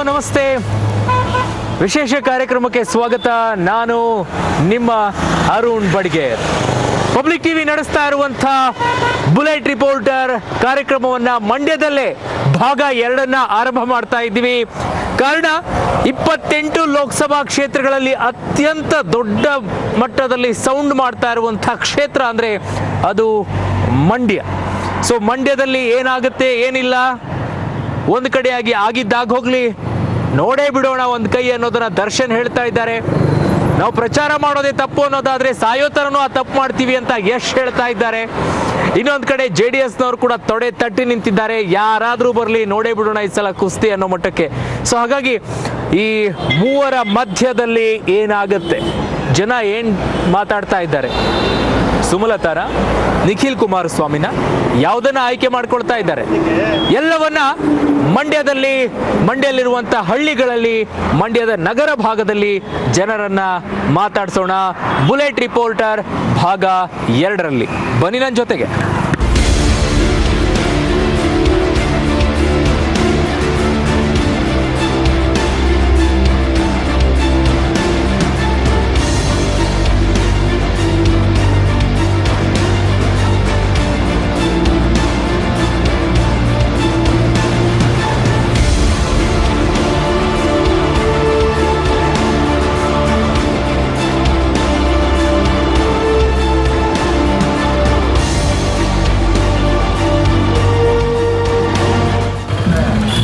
ನಮಸ್ತೆ. ವಿಶೇಷ ಕಾರ್ಯಕ್ರಮಕ್ಕೆ ಸ್ವಾಗತ. ನಾನು ನಿಮ್ಮ ಅರುಣ್ ಬಡ್ಗೇರ್. ಪಬ್ಲಿಕ್ ಟಿವಿ ನಡೆಸ್ತಾ ಇರುವಂಥ ಬುಲೆಟ್ ರಿಪೋರ್ಟರ್ ಕಾರ್ಯಕ್ರಮವನ್ನು ಮಂಡ್ಯದಲ್ಲೇ ಭಾಗ 2 ಆರಂಭ ಮಾಡ್ತಾ ಇದ್ದೀವಿ. ಕಾರಣ 28 ಲೋಕಸಭಾ ಕ್ಷೇತ್ರಗಳಲ್ಲಿ ಅತ್ಯಂತ ದೊಡ್ಡ ಮಟ್ಟದಲ್ಲಿ ಸೌಂಡ್ ಮಾಡ್ತಾ ಇರುವಂಥ ಕ್ಷೇತ್ರ ಅಂದರೆ ಅದು ಮಂಡ್ಯ. ಸೊ ಮಂಡ್ಯದಲ್ಲಿ ಏನಾಗುತ್ತೆ ಏನಿಲ್ಲ ಒಂದು ಕಡೆಯಾಗಿ ಆಗಿದ್ದಾಗ ಹೋಗ್ಲಿ, ನೋಡೇ ಬಿಡೋಣ ಒಂದು ಕೈ ಅನ್ನೋದನ್ನ ದರ್ಶನ್ ಹೇಳ್ತಾ ಇದ್ದಾರೆ. ನಾವು ಪ್ರಚಾರ ಮಾಡೋದೇ ತಪ್ಪು ಅನ್ನೋದಾದ್ರೆ ಸಾಯೋ ಥರನೂ ಆ ತಪ್ಪು ಮಾಡ್ತೀವಿ ಅಂತ ಯಶ್ ಹೇಳ್ತಾ ಇದ್ದಾರೆ. ಇನ್ನೊಂದು ಕಡೆ JDSನವರು ಕೂಡ ತೊಡೆ ತಟ್ಟಿ ನಿಂತಿದ್ದಾರೆ, ಯಾರಾದರೂ ಬರಲಿ ನೋಡೇ ಬಿಡೋಣ ಈ ಸಲ ಕುಸ್ತಿ ಅನ್ನೋ ಮಟ್ಟಕ್ಕೆ. ಸೊ ಹಾಗಾಗಿ ಈ ಮೂವರ ಮಧ್ಯದಲ್ಲಿ ಏನಾಗುತ್ತೆ, ಜನ ಏನು ಮಾತಾಡ್ತಾ ಇದ್ದಾರೆ, ಸುಮಲತಾರ, ನಿಖಿಲ್ ಕುಮಾರಸ್ವಾಮಿನ, ಯಾವುದನ್ನ ಆಯ್ಕೆ ಮಾಡ್ಕೊಳ್ತಾ ಇದ್ದಾರೆ, ಎಲ್ಲವನ್ನ ಮಂಡ್ಯದಲ್ಲಿರುವಂಥ ಹಳ್ಳಿಗಳಲ್ಲಿ, ಮಂಡ್ಯದ ನಗರ ಭಾಗದಲ್ಲಿ ಜನರನ್ನ ಮಾತಾಡ್ಸೋಣ. ಬುಲೆಟ್ ರಿಪೋರ್ಟರ್ ಭಾಗ 2ರಲ್ಲಿ ಬನ್ನಿ ನನ್ನ ಜೊತೆಗೆ.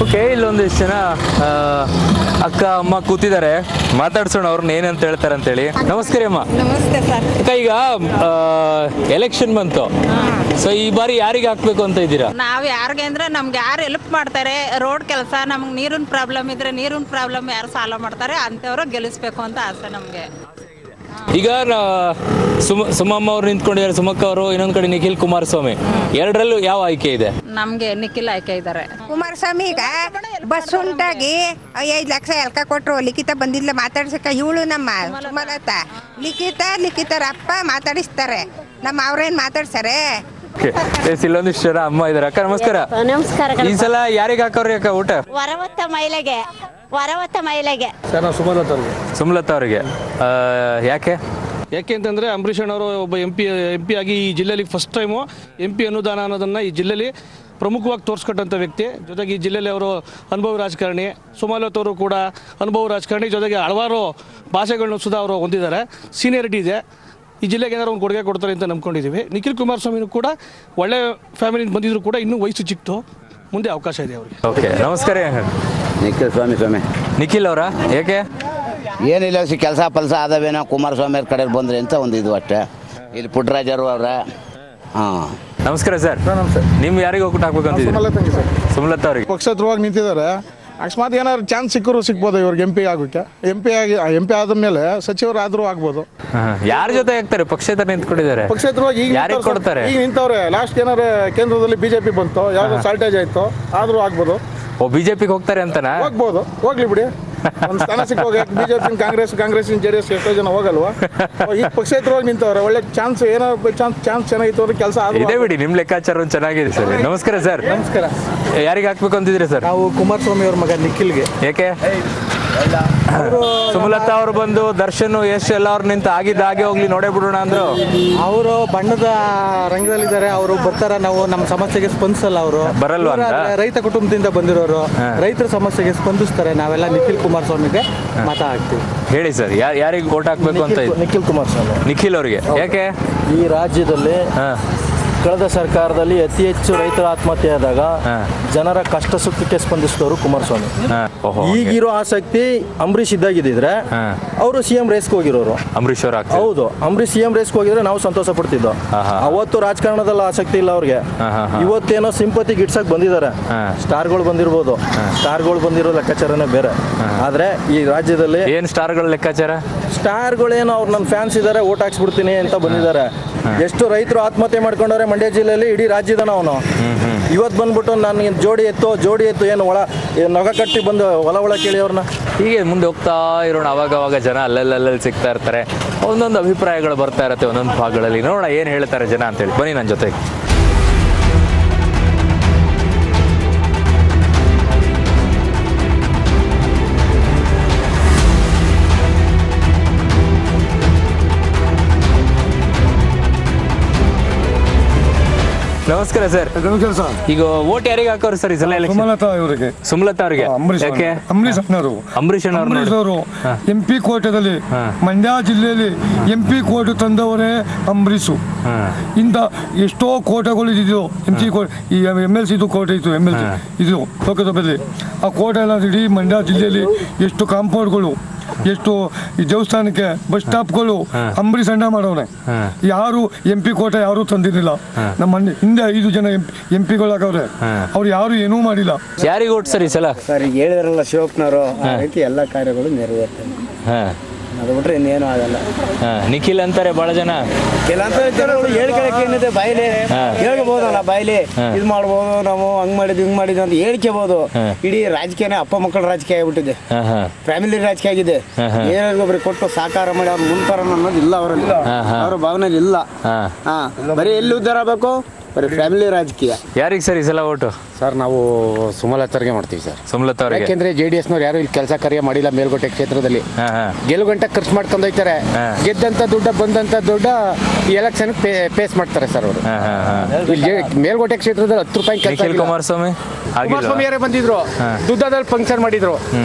ಓಕೆ, ಇಲ್ಲೊಂದಿಷ್ಟು ಜನ ಅಕ್ಕ ಅಮ್ಮ ಕೂತಿದ್ದಾರೆ, ಮಾತಾಡ್ಸೋಣ ಅವ್ರನ್ನ ಏನಂತ ಹೇಳ್ತಾರೆ ಅಂತೇಳಿ. ನಮಸ್ಕಾರ ಅಮ್ಮ. ನಮಸ್ತೆ ಸರ್. ಅಕ್ಕ, ಈಗ ಎಲೆಕ್ಷನ್ ಬಂತು, ಸೊ ಈ ಬಾರಿ ಯಾರಿಗೆ ಹಾಕ್ಬೇಕು ಅಂತ ಇದ್ದೀರಾ? ನಾವು ಯಾರಿಗೆ ಅಂದ್ರೆ ನಮ್ಗೆ ಯಾರು ಹೆಲ್ಪ್ ಮಾಡ್ತಾರೆ, ರೋಡ್ ಕೆಲಸ, ನಮ್ಗೆ ನೀರಿನ ಪ್ರಾಬ್ಲಮ್ ಇದ್ರೆ ನೀರಿನ ಪ್ರಾಬ್ಲಮ್ ಯಾರು ಸಾಲ್ವ್ ಮಾಡ್ತಾರೆ ಅಂಥವ್ರು ಗೆಲ್ಲಿಸ್ಬೇಕು ಅಂತ ಆಸೆ ನಮಗೆ. ಈಗ ಸುಮಮ್ಮ ಅವ್ರು ನಿಂತ್ಕೊಂಡಿದ್ದಾರೆ, ಸುಮಕ್ಕ ಅವರು, ಇನ್ನೊಂದ್ ಕಡೆ ನಿಖಿಲ್ ಕುಮಾರಸ್ವಾಮಿ, ಎರಡರಲ್ಲೂ ಯಾವ ಆಯ್ಕೆ ಇದೆ? ನಮ್ಗೆ ನಿಖಿಲ್ ಆಯ್ಕೆ ಇದ್ದಾರೆ. ಕುಮಾರಸ್ವಾಮಿ ಈಗ ಬಸ್ ಉಂಟಾಗಿ 5 ಲಕ್ಷ ಎಲ್ಕ ಕೊಟ್ರು, ಲಿಖಿತ ಬಂದಿಲ್ಲ ಮಾತಾಡ್ಸಕ್ಕ. ಇವಳು ನಮ್ಮ ಸುಮಲತಾ, ಲಿಖಿತರ ಅಪ್ಪ ಮಾತಾಡಿಸ್ತಾರೆ, ನಮ್ಮ ಅವ್ರೇನ್ ಮಾತಾಡ್ಸಾರೆ. ಇಲ್ಲೊಂದಿಷ್ಟು ಜನ ಅಮ್ಮ ಇದಾರೆ. ಅಕ್ಕ ನಮಸ್ಕಾರ. ನಮಸ್ಕಾರ. ಈ ಸಲ ಯಾರಿಗೆ ಹಾಕವ್ರಿ ಅಕ್ಕ ಊಟ? ವರವತ್ತ ಮಹಿಳೆಗೆ ಸರ್, ನಾವು ಸುಮಲತಾ ಅವರಿಗೆ. ಯಾಕೆ ಅಂತಂದರೆ ಅಂಬರೀಷ್ ಅಣ್ಣವರು ಒಬ್ಬ ಎಂ ಪಿ ಆಗಿ ಈ ಜಿಲ್ಲೆಯಲ್ಲಿ ಫಸ್ಟ್ ಟೈಮು MP ಅನುದಾನ ಅನ್ನೋದನ್ನು ಈ ಜಿಲ್ಲೆಯಲ್ಲಿ ಪ್ರಮುಖವಾಗಿ ತೋರಿಸ್ಕೊಟ್ಟಂಥ ವ್ಯಕ್ತಿ. ಜೊತೆಗೆ ಈ ಜಿಲ್ಲೆಯಲ್ಲಿ ಅವರು ಅನುಭವಿ ರಾಜಕಾರಣಿ, ಸುಮಲತಾ ಅವರು ಕೂಡ ಅನುಭವಿ ರಾಜಕಾರಣಿ, ಜೊತೆಗೆ ಹಲವಾರು ಭಾಷೆಗಳನ್ನು ಸುಧಾ ಅವರು ಹೊಂದಿದ್ದಾರೆ, ಸೀನಿಯರಿಟಿ ಇದೆ. ಈ ಜಿಲ್ಲೆಗೆ ಏನಾದ್ರು ಒಂದು ಕೊಡುಗೆ ಕೊಡ್ತಾರೆ ಅಂತ ನಂಬ್ಕೊಂಡಿದ್ದೀವಿ. ನಿಖಿಲ್ ಕುಮಾರಸ್ವಾಮಿನೂ ಕೂಡ ಒಳ್ಳೆ ಫ್ಯಾಮಿಲಿಯಿಂದ ಬಂದಿದ್ರು ಕೂಡ ಇನ್ನೂ ವಯಸ್ಸು ಚಿಕ್ತು, ಮುಂದೆ ಅವಕಾಶ ಇದೆ ಅವರಿಗೆ. ಓಕೆ, ನಮಸ್ಕಾರ. ನಿಖಿಲ್ ಅವರ ಯಾಕೆ? ಏನಿಲ್ಲ, ಕೆಲಸ ಪಲ್ಸ ಆದವೇನೋ ಕುಮಾರಸ್ವಾಮಿ ಅವ್ರ ಕಡೆ ಬಂದ್ರಿ ಅಂತ ಒಂದು ಇದು ಅಷ್ಟೇ. ಇಲ್ಲಿ ಪುಟ್ಟರಾಜರು ಅವರ. ಹಾಂ, ನಮಸ್ಕಾರ ಸರ್. ನಿಮ್ಗೆ ಯಾರಿಗೆ ಹೋಗ್ಬಿಟ್ಟು ಹಾಕ್ಬೇಕು ಅಂತಿದ್ದೀರಿ? ಸುಮಲತಾ ಅವರಿಗೆ. ಪಕ್ಷೇತರವಾಗಿ ನಿಂತಿದ್ದಾರೆ. ಅಕಸ್ಮಾತ್ ಏನಾದ್ರು ಚಾನ್ಸ್ ಸಿಕ್ಬೋದು ಇವ್ರಿಗೆ MP ಆಗೋಕ್ಕೆ. MP ಆದಮೇಲೆ ಸಚಿವರಾದರೂ ಆಗ್ಬೋದು. ಯಾರ ಜೊತೆ ಆಗ್ತಾರೆ? ಪಕ್ಷೇತರ ನಿಂತ್ಕೊಂಡಿದ್ದಾರೆ. ಪಕ್ಷೇತರವಾಗಿ ಯಾರಿಗೆ ಕೊಡ್ತಾರೆ? ಈಗ ನಿಂತವ್ರೆ. ಲಾಸ್ಟ್ ಏನಾರು ಕೇಂದ್ರದಲ್ಲಿ BJP ಬಂತು, ಯಾವ್ದೋ ಸಾಲ್ಟೇಜ್ ಆಯ್ತು, ಆದ್ರೂ ಆಗ್ಬೋದು. BJPಗೆ ಹೋಗ್ತಾರೆ ಅಂತನಾ? ಹೋಗ್ಬೋದು, ಹೋಗ್ಲಿ ಬಿಡಿ. ಒಂದು ಸ್ಥಾನ ಸಿಕ್ಕೋಗ BJP ಕಾಂಗ್ರೆಸ್ JDS ಎಷ್ಟೋ ಜನ ಹೋಗಲ್ವಾ? ಈಗ ಪಕ್ಷೇತರವಾಗಿ ನಿಂತವ್ರೆ. ಒಳ್ಳೆ ಚಾನ್ಸ್, ಏನೋ ಚಾನ್ಸ್ ಚೆನ್ನಾಗಿತ್ತು ಅಂದ್ರೆ ಕೆಲಸ ಇದೆ ಬಿಡಿ. ನಿಮ್ ಲೆಕ್ಕಾಚಾರ ಚೆನ್ನಾಗಿದೆ ಸರ್. ನಮಸ್ಕಾರ ಸರ್. ನಮಸ್ಕಾರ. ಯಾರಿಗೆ ಹಾಕ್ಬೇಕು ಅಂತಿದ್ರಿ ಸರ್? ನಾವು ಕುಮಾರಸ್ವಾಮಿ ಅವ್ರ ಮಗ ನಿಖಿಲ್ಗೆ. ಯಾಕೆ? ಸುಮಲತಾ ಅವರು ಬಂದು ದರ್ಶನ್ ಯಶ್ ಎಲ್ಲ ಅವ್ರು ನಿಂತು ಆಗಿದ್ದಾಗೆ ಹೋಗ್ಲಿ ನೋಡೇ ಬಿಡೋಣ ಅಂದ್ರು. ಅವರು ಬಣ್ಣದ ರಂಗದಲ್ಲಿದ್ದಾರೆ, ಅವರು ಬರ್ತಾರ, ನಾವು ನಮ್ಮ ಸಮಸ್ಯೆಗೆ ಸ್ಪಂದಿಸಲ್ಲ. ಅವರು ಬರಲ್ವಾ ಅಂತ? ರೈತ ಕುಟುಂಬದಿಂದ ಬಂದಿರೋರು, ರೈತರ ಸಮಸ್ಯೆಗೆ ಸ್ಪಂದಿಸ್ತಾರೆ. ನಾವೆಲ್ಲ ನಿಖಿಲ್ ಕುಮಾರಸ್ವಾಮಿಗೆ ಮತ ಹಾಕ್ತೀವಿ. ಹೇಳಿ ಸರ್, ಯಾರಿಗೆ ಓಟ್ ಹಾಕ್ಬೇಕು ಅಂತ? ನಿಖಿಲ್ ಕುಮಾರಸ್ವಾಮಿ. ನಿಖಿಲ್ ಅವರಿಗೆ. ಯಾಕೆ? ಈ ರಾಜ್ಯದಲ್ಲಿ ಕಳೆದ ಸರ್ಕಾರದಲ್ಲಿ ಅತಿ ಹೆಚ್ಚು ರೈತರ ಆತ್ಮಹತ್ಯೆ ಆದಾಗ ಜನರ ಕಷ್ಟ ಸುಖಕ್ಕೆ ಸ್ಪಂದಿಸಿದವರು ಕುಮಾರಸ್ವಾಮಿ. ಈಗಿರೋ ಆಸಕ್ತಿ ಅಂಬರೀಷ್ ಇದ್ದಾಗಿದ್ರೆ ಅವರು CM ರೇಸ್ಗೆ ಹೋಗಿರೋರು. ಅಂಬರೀಷ್ ಅವರು. ಹೌದು, ಅಂಬರೀಷ್ CM ರೇಸ್ಗೆ ಹೋಗಿದ್ರೆ ನಾವು ಸಂತೋಷ ಪಡ್ತಿದ್ದೋ. ಅವತ್ತು ರಾಜಕಾರಣದಲ್ಲಿ ಆಸಕ್ತಿ ಇಲ್ಲ ಅವ್ರಿಗೆ. ಇವತ್ತೇನೋ ಸಿಂಪತಿ ಗಿಟ್ಸಕ್ ಬಂದಿದ್ದಾರೆ. ಸ್ಟಾರ್ಗಳು ಬಂದಿರ್ಬೋದು, ಸ್ಟಾರ್ಗಳು ಬಂದಿರೋ ಲೆಕ್ಕಾಚಾರನೇ ಬೇರೆ. ಆದ್ರೆ ಈ ರಾಜ್ಯದಲ್ಲಿ ಏನ್ ಸ್ಟಾರ್ಗಳ ಲೆಕ್ಕಾಚಾರ? ಸ್ಟಾರ್ಗಳೇನೋ ಅವ್ರು ನನ್ನ ಫ್ಯಾನ್ಸ್ ಇದ್ದಾರೆ, ಓಟ್ ಹಾಕ್ಸ್ಬಿಡ್ತೀನಿ ಅಂತ ಬಂದಿದ್ದಾರೆ. ಎಷ್ಟು ರೈತರು ಆತ್ಮಹತ್ಯೆ ಮಾಡ್ಕೊಂಡವ್ರೆ ಮಂಡ್ಯ ಜಿಲ್ಲೆಯಲ್ಲಿ, ಇಡೀ ರಾಜ್ಯದನ ಅವನು. ಇವತ್ತು ಬಂದ್ಬಿಟ್ಟು ನಾನು ಜೋಡಿ ಎತ್ತು ಏನು ನೊಗ ಕಟ್ಟಿ ಬಂದು ಒಳ ಕೇಳಿ ಅವ್ರನ್ನ. ಹೀಗೆ ಮುಂದೆ ಹೋಗ್ತಾ ಇರೋಣ. ಅವಾಗ ಜನ ಅಲ್ಲಲ್ಲಿ ಸಿಗ್ತಾ ಇರ್ತಾರೆ, ಒಂದೊಂದು ಅಭಿಪ್ರಾಯಗಳು ಬರ್ತಾ ಇರುತ್ತೆ ಒಂದೊಂದು ಭಾಗಗಳಲ್ಲಿ. ನೋಡೋಣ ಏನು ಹೇಳ್ತಾರೆ ಜನ ಅಂತೇಳಿ. ಬನ್ನಿ ನನ್ನ ಜೊತೆಗೆ. ನಮಸ್ಕಾರ ಸರ್. ಕೆಲಸ ಈಗ ವೋಟ್ ಯಾರಿಗೆ ಹಾಕೋರು ಸರ್ ಈ ಸಲ ಎಲೆಕ್ಷನ್? ಸುಮಲತಾ ಇವರಿಗೆ, ಸುಮಲತಾ ಅವರಿಗೆ. ಅಂಬರೀಷ್ ಯಾಕೆ? ಅಂಬರೀಷ್ ಅಣ್ಣವರು, ಅಂಬರೀಷ್ ಅಂಬರೀಷ್ ಅವರು MP ಕೋಟೆದಲ್ಲಿ, ಮಂಡ್ಯ ಜಿಲ್ಲೆಯಲ್ಲಿ MP ಕೋಟೆ ತಂದವರೇ ಅಂಬರೀಷು. ಇಂದ ಎಷ್ಟೋ ಕೋಟೆಗಳು ಇದ್ದಿದ್ದು, MP ಕೋಟೆ, ಈ MLC ಇದು ಕೋಟೆ ಇತ್ತು, MLC ಇದು ಲೋಕಸಭೆಯಲ್ಲಿ. ಆ ಕೋಟೆ ಎಲ್ಲ ಇಡೀ ಮಂಡ್ಯ ಜಿಲ್ಲೆಯಲ್ಲಿ ಎಷ್ಟು ಕಾಂಪೌಂಡ್ಗಳು, ಎಷ್ಟು ಈ ದೇವಸ್ಥಾನಕ್ಕೆ ಬಸ್ ಸ್ಟಾಪ್ಗಳು ಅಂಬರೀಷ್ ಅಣ್ಣ ಮಾಡವನೆ. ಯಾರು MP ಕೋಟೆ ಯಾರು ತಂದಿರಲಿಲ್ಲ. ನಮ್ಮ ಹಿಂದೆ 5 ಜನ MP ಗಳಾಗವ್ರೆ, ಅವ್ರು ಯಾರು ಏನೂ ಮಾಡಿಲ್ಲ. ಯಾರಿಗೆ ಓಟ್ ಸರ್ ಈ ಸಲ? ಸರ್ ಈಗ ಹೇಳಿದ್ರಲ್ಲ ಶಿವಪ್ಪನವರು, ಆ ರೀತಿ ಎಲ್ಲ ಕಾರ್ಯಗಳು ನೆರವೇರ್ತವೆ. ಅದು ಬಿಟ್ರೆ ಇನ್ನೇನು ಆಗಲ್ಲ. ನಿಖಿಲ್ ಅಂತಾರೆ ಬಹಳ ಜನ. ಕೆಲವೊಂದು ಜನಗಳು ಹೇಳ್ಕೊಳಕ್ಕೆ ಏನಿದೆ, ಬಾಯಿಲಿ ಹೇಳ್ಕೋಬಹುದಲ್ಲ, ಬಾಯಿಲಿ ಇದು ಮಾಡ್ಬೋದು, ನಾವು ಹಂಗ್ ಮಾಡಿದ್ವಿ ಹಿಂಗ್ ಮಾಡಿದ್ವಿ ಅಂತ ಹೇಳ್ಕೋಬಹುದು. ಇಡೀ ರಾಜಕೀಯನೇ ಅಪ್ಪ ಮಕ್ಕಳ ರಾಜಕೀಯ ಆಗ್ಬಿಟ್ಟಿದೆ, ಫ್ಯಾಮಿಲಿ ರಾಜಕೀಯ ಆಗಿದೆ. ಏನಾದ್ರು ಕೊಟ್ಟು ಸಾಕಾರ ಮಾಡಿ ಅವ್ರ ಮುಂತಾರ ಅನ್ನೋದು ಇಲ್ಲ ಅವರಲ್ಲಿ, ಅವ್ರ ಭಾವನೆಯಲ್ಲಿ ಇಲ್ಲ. ಬರೀ ಎಲ್ಲಿ ಉದ್ಧಾರ ಆಗಬೇಕು, ಬರೀ ಫ್ಯಾಮಿಲಿ ರಾಜಕೀಯ. ಯಾರಿಗೆ ಸರ್ ಈ ಸಲ ಓಟು? ಸರ್ ನಾವು ಸುಮಲತಾರಿಗೆ ಮಾಡ್ತೀವಿ ಸರ್. ಸುಮಲತಾ ಅವರಿಗೆ. ಯಾಕೆಂದ್ರೆ JDS ನವ್ರು ಯಾರು ಇಲ್ಲಿ ಕೆಲಸ ಕಾರ್ಯ ಮಾಡಿಲ್ಲ ಮೇಲ್ಕೋಟೆ ಕ್ಷೇತ್ರದಲ್ಲಿ. ಗೆಲುವು ಗಂಟೆ ಖರ್ಚು ಮಾಡ್ಕೊಂಡು ಹೋಯ್ತಾರೆ, ಗೆದ್ದಂತ ದುಡ್ಡ ಬಂದಂತ ದುಡ್ಡ ಈ ಎಲೆಕ್ಷನ್ ಪೇಸ್ ಮಾಡ್ತಾರೆ ಸರ್ ಅವರು. ಇಲ್ಲಿ ಮೇಲ್ಕೋಟೆ ಕ್ಷೇತ್ರದಲ್ಲಿ 10 ರೂಪಾಯಿ ಕೆಲಸ. ನಿಖಿಲ್ ಕುಮಾರಸ್ವಾಮಿ ಯಾರೇ ಬಂದಿದ್ರು, ದುಡ್ಡದಲ್ಲಿ ಫಂಕ್ಷನ್ ಮಾಡಿದ್ರು,